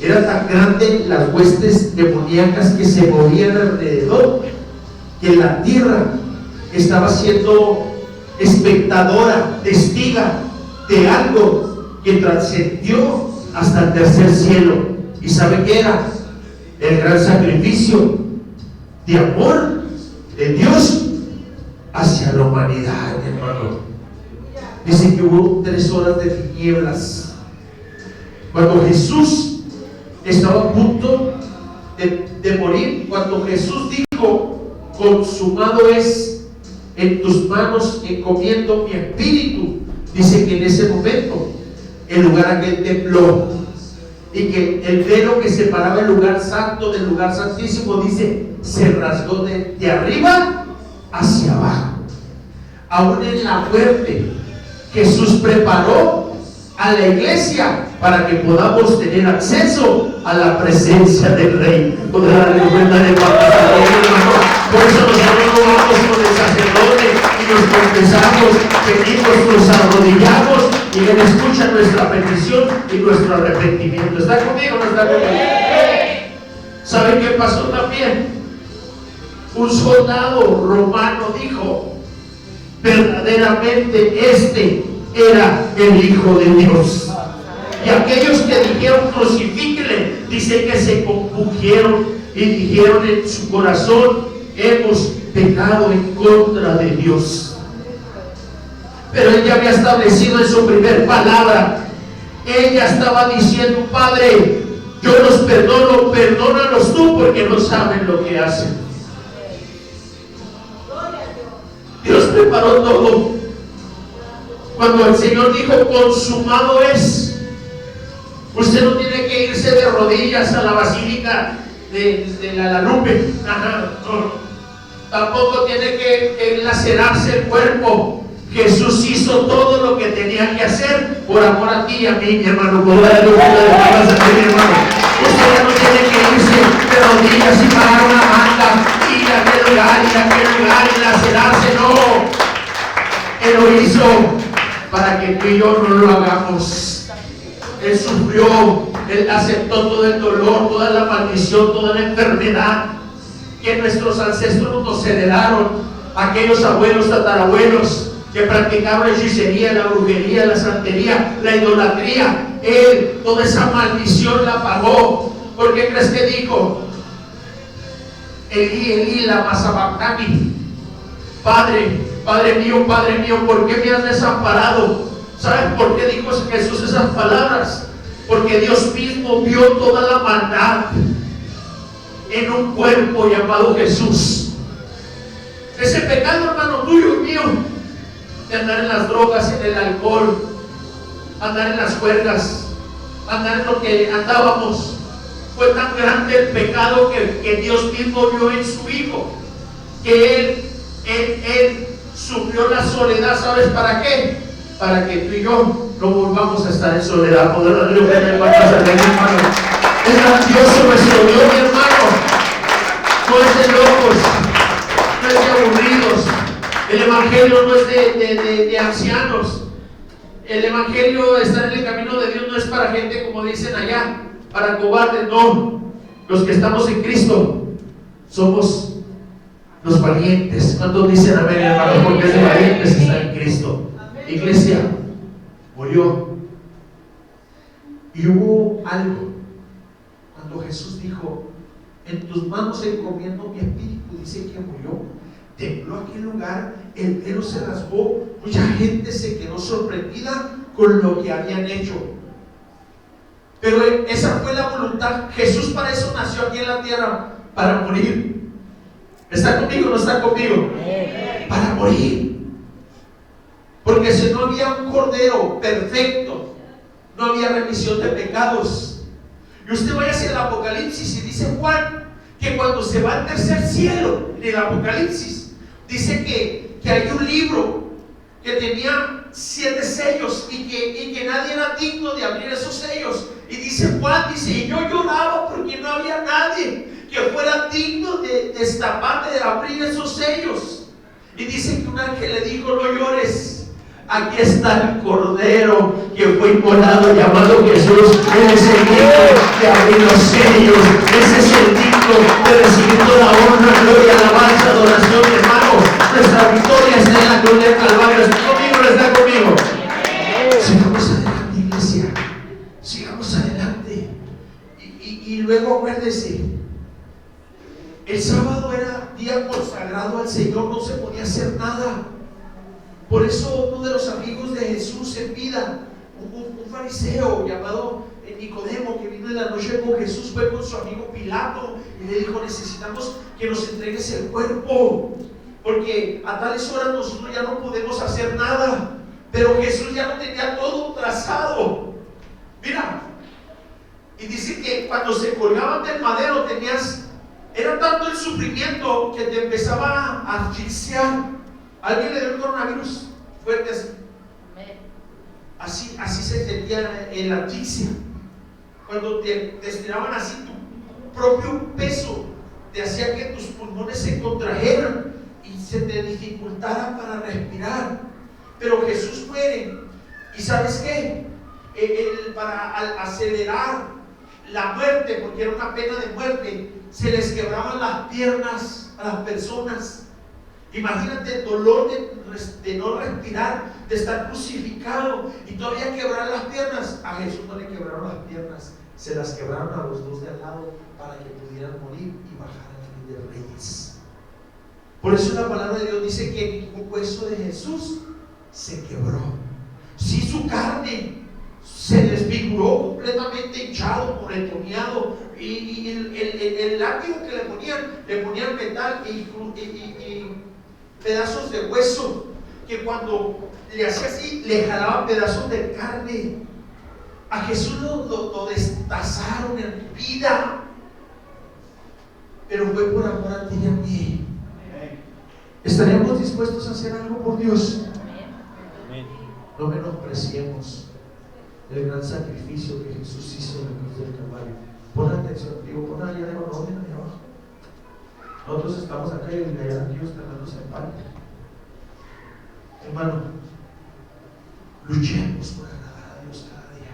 Era tan grande las huestes demoníacas que se movían alrededor, que la tierra estaba siendo espectadora, testiga de algo que trascendió hasta el tercer cielo. ¿Y sabe qué era? El gran sacrificio de amor de Dios hacia la humanidad, hermano. Dice que hubo 3 horas de tinieblas. Cuando Jesús estaba a punto de morir, cuando Jesús dijo: consumado es, en tus manos encomiendo mi espíritu, dice que en ese momento el lugar aquel tembló, y que el velo que separaba el lugar santo del lugar santísimo, dice, se rasgó de arriba hacia abajo. Aún en la muerte, Jesús preparó a la iglesia para que podamos tener acceso a la presencia del Rey. Podrá darle cuenta de palmas al Rey, hermano. Por eso nosotros no vamos con el sacerdote y nos confesamos, pedimos, nos arrodillamos y Él escucha nuestra petición y nuestro arrepentimiento. ¿Está conmigo o no está conmigo? ¿Saben qué pasó también? Un soldado romano dijo: verdaderamente este era el Hijo de Dios. Y aquellos que dijeron crucifíquele, dice que se compungieron y dijeron en su corazón: hemos pecado en contra de Dios. Pero Él ya había establecido en su primer palabra, Él ya estaba diciendo: Padre, yo los perdono, perdónalos tú, porque no saben lo que hacen. Dios preparó todo. Cuando el Señor dijo: consumado es, usted no tiene que irse de rodillas a la basílica de la Guadalupe. No. Tampoco tiene que lacerarse el cuerpo. Jesús hizo todo lo que tenía que hacer por amor a ti y a mí, mi hermano. Usted ya no tiene que irse de rodillas y pagar una manta, ir a aquel lugar y lacerarse. No. Él lo hizo para que tú y yo no lo hagamos. Él sufrió, Él aceptó todo el dolor, toda la maldición, toda la enfermedad. que nuestros ancestros nos heredaron, aquellos abuelos, tatarabuelos que practicaron la hechicería, la brujería, la santería, la idolatría. Él toda esa maldición la pagó. ¿Por qué crees que dijo? Elí, Elí, lama sabactani. Padre, Padre mío, ¿por qué me has desamparado? ¿Sabes por qué dijo Jesús esas palabras? Porque Dios mismo vio toda la maldad en un cuerpo llamado Jesús. Ese pecado, hermano, tuyo y mío, de andar en las drogas, en el alcohol, andar en las juergas, andar en lo que andábamos, fue tan grande el pecado que Dios mismo vio en su Hijo, que Él sufrió la soledad. ¿Sabes para qué? Para que tú y yo no volvamos a estar en soledad. Poder darle un hermano. Es grandioso nuestro Dios, mi hermano. No es de locos, no es de aburridos. El evangelio no es de ancianos. El evangelio, estar en el camino de Dios, no es para gente como dicen allá, para cobardes. No, los que estamos en Cristo somos los valientes. ¿Cuántos dicen amén, hermano? Porque es de valientes estar en Cristo. Iglesia, murió. Y hubo algo cuando Jesús dijo: en tus manos encomiendo mi espíritu. Dice que murió. Tembló aquel lugar, el velo se rasgó, mucha gente se quedó sorprendida con lo que habían hecho. Pero esa fue la voluntad. Jesús para eso nació aquí en la tierra, para morir. ¿Está conmigo o no está conmigo? Para morir. Porque si no había un cordero perfecto, no había remisión de pecados. Y usted vaya hacia el Apocalipsis y dice Juan que cuando se va al tercer cielo, en el Apocalipsis, dice que hay un libro que tenía 7 sellos y que nadie era digno de abrir esos sellos. Y dice Juan, y yo lloraba porque no había nadie que fuera digno de destapar, de abrir esos sellos. Y dice que un ángel le dijo: no llores, aquí está el Cordero que fue inmolado, llamado Jesús. Él es el digno de abrir los sellos. Ese es el digno de recibir toda honra, gloria, alabanza, adoración, hermano. Nuestra victoria está en la cruz del Calvario. ¿Está conmigo o no está conmigo? Sigamos adelante, iglesia. Sigamos adelante. Y luego acuérdese, el sábado era día consagrado al Señor, no se podía hacer nada. Por eso uno de los amigos de Jesús en vida, un fariseo llamado Nicodemo, que vino en la noche con Jesús, fue con su amigo Pilato y le dijo: necesitamos que nos entregues el cuerpo, porque a tales horas nosotros ya no podemos hacer nada. Pero Jesús ya lo tenía todo trazado. Mira, y dice que cuando se colgaban del madero era tanto el sufrimiento que te empezaba a asfixiar. ¿Alguien le dio el coronavirus? Fuerte así. Así se sentía en la asfixia. Cuando te estiraban así, tu propio peso te hacía que tus pulmones se contrajeran y se te dificultara para respirar. Pero Jesús muere. ¿Y sabes qué? Para acelerar la muerte, porque era una pena de muerte, se les quebraban las piernas a las personas. Imagínate el dolor de no respirar, de estar crucificado y todavía quebrar las piernas. A Jesús no le quebraron las piernas, se las quebraron a los dos de al lado para que pudieran morir y bajar al Rey de Reyes. Por eso la palabra de Dios dice que ningún hueso de Jesús se quebró. Sí, su carne se desfiguró completamente, hinchado, moretoneado, y el látigo que le ponían metal y pedazos de hueso, que cuando le hacía así, le jalaban pedazos de carne. A Jesús lo destazaron en vida, pero fue por amor a ti y a mí. ¿Estaríamos dispuestos a hacer algo por Dios? No menospreciemos el gran sacrificio que Jesús hizo en la cruz del Calvario. Pon atención, digo, pon allá abajo, no, ven allá abajo. Nosotros estamos acá y allá aquellos ganándose el pan. Hermano, luchemos por agradar a Dios cada día.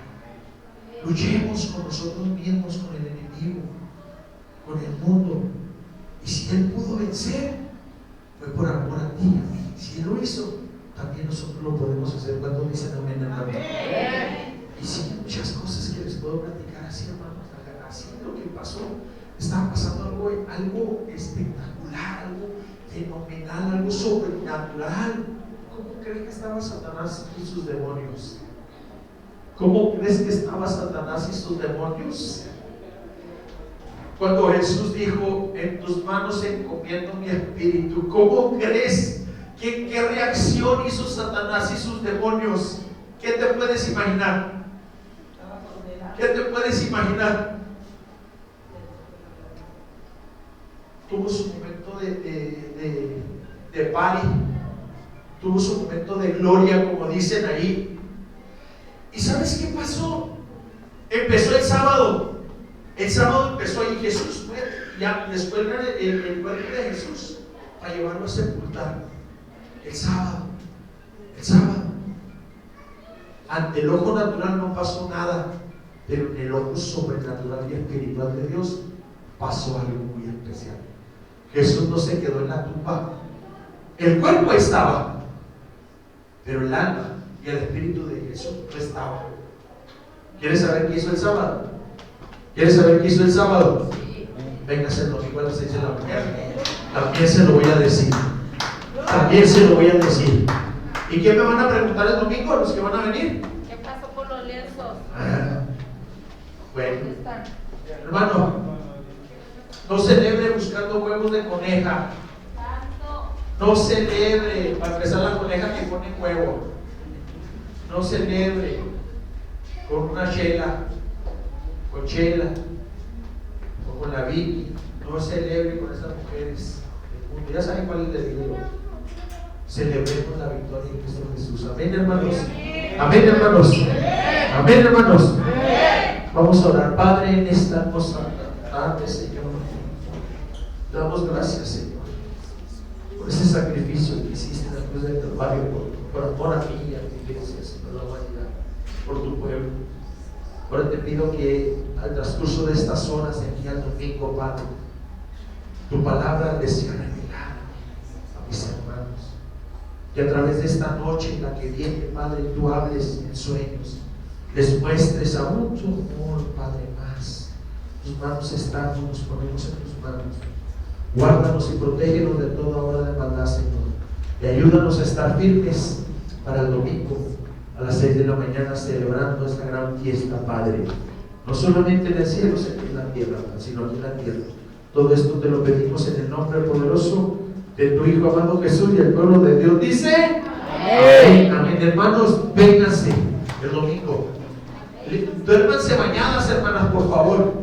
Luchemos con nosotros mismos, con el enemigo, con el mundo. Y si Si Él pudo vencer, fue por amor a ti. Si Él lo hizo, también nosotros lo podemos hacer. Cuando dicen amén, hermano. Y sí, muchas cosas que les puedo platicar así, hermanos. Así lo que pasó. Estaba pasando algo espectacular, algo fenomenal, algo sobrenatural. ¿Cómo crees que estaba Satanás y sus demonios? ¿Cómo crees que estaba Satanás y sus demonios? Cuando Jesús dijo, en tus manos encomiendo mi espíritu, ¿cómo crees qué reacción hizo Satanás y sus demonios? ¿Qué te puedes imaginar? ¿Qué te puedes imaginar? Tuvo su momento de party, tuvo su momento de gloria, como dicen ahí. ¿Y sabes qué pasó? Empezó el sábado. El sábado empezó ahí Jesús, ya después el cuerpo de Jesús para llevarlo a sepultar. El sábado. Ante el ojo natural no pasó nada, pero en el ojo sobrenatural y espiritual de Dios pasó algo muy especial. Jesús no se quedó en la tumba. El cuerpo estaba, pero el alma y el espíritu de Jesús no estaban. ¿Quieres saber qué hizo el sábado? ¿Quieres saber qué hizo el sábado? Véngase el domingo a las 6 de la mañana. También se lo voy a decir. ¿Y qué me van a preguntar el domingo los que van a venir? ¿Qué pasó con los lienzos? Bueno, ¿Dónde están? hermano, no celebre buscando huevos de coneja. Tanto. No celebre para empezar la coneja que pone huevo. No celebre con una chela, con chela o con la Vicky. No celebre con esas mujeres del mundo. Ya saben cuál es el digo. Celebremos la victoria en Cristo Jesús. Amén, hermanos. Amén, hermanos. Amén, hermanos. Vamos a orar. Padre, en esta hermosa tarde, Señor, damos gracias, Señor, por ese sacrificio que hiciste en la cruz del Calvario, por amor a mí y a tu iglesia, Señor, la humanidad, por tu pueblo. Ahora te pido que al transcurso de estas horas de aquí al domingo, Padre, tu palabra les sea revelada a mis hermanos. Que a través de esta noche en la que viene, Padre, tú hables en sueños, les muestres a mucho amor, Padre, más. Tus manos están, nos ponemos en tus manos. Guárdanos y protégenos de toda hora de maldad, Señor. Y ayúdanos a estar firmes para el domingo a las 6 de la mañana, celebrando esta gran fiesta, Padre. No solamente en el cielo, sino en la tierra, sino aquí en la tierra. Todo esto te lo pedimos en el nombre poderoso de tu Hijo amado Jesús, y el pueblo de Dios dice amén. Amén. Hermanos, vénganse el domingo. Duérmanse bañadas, hermanas, por favor.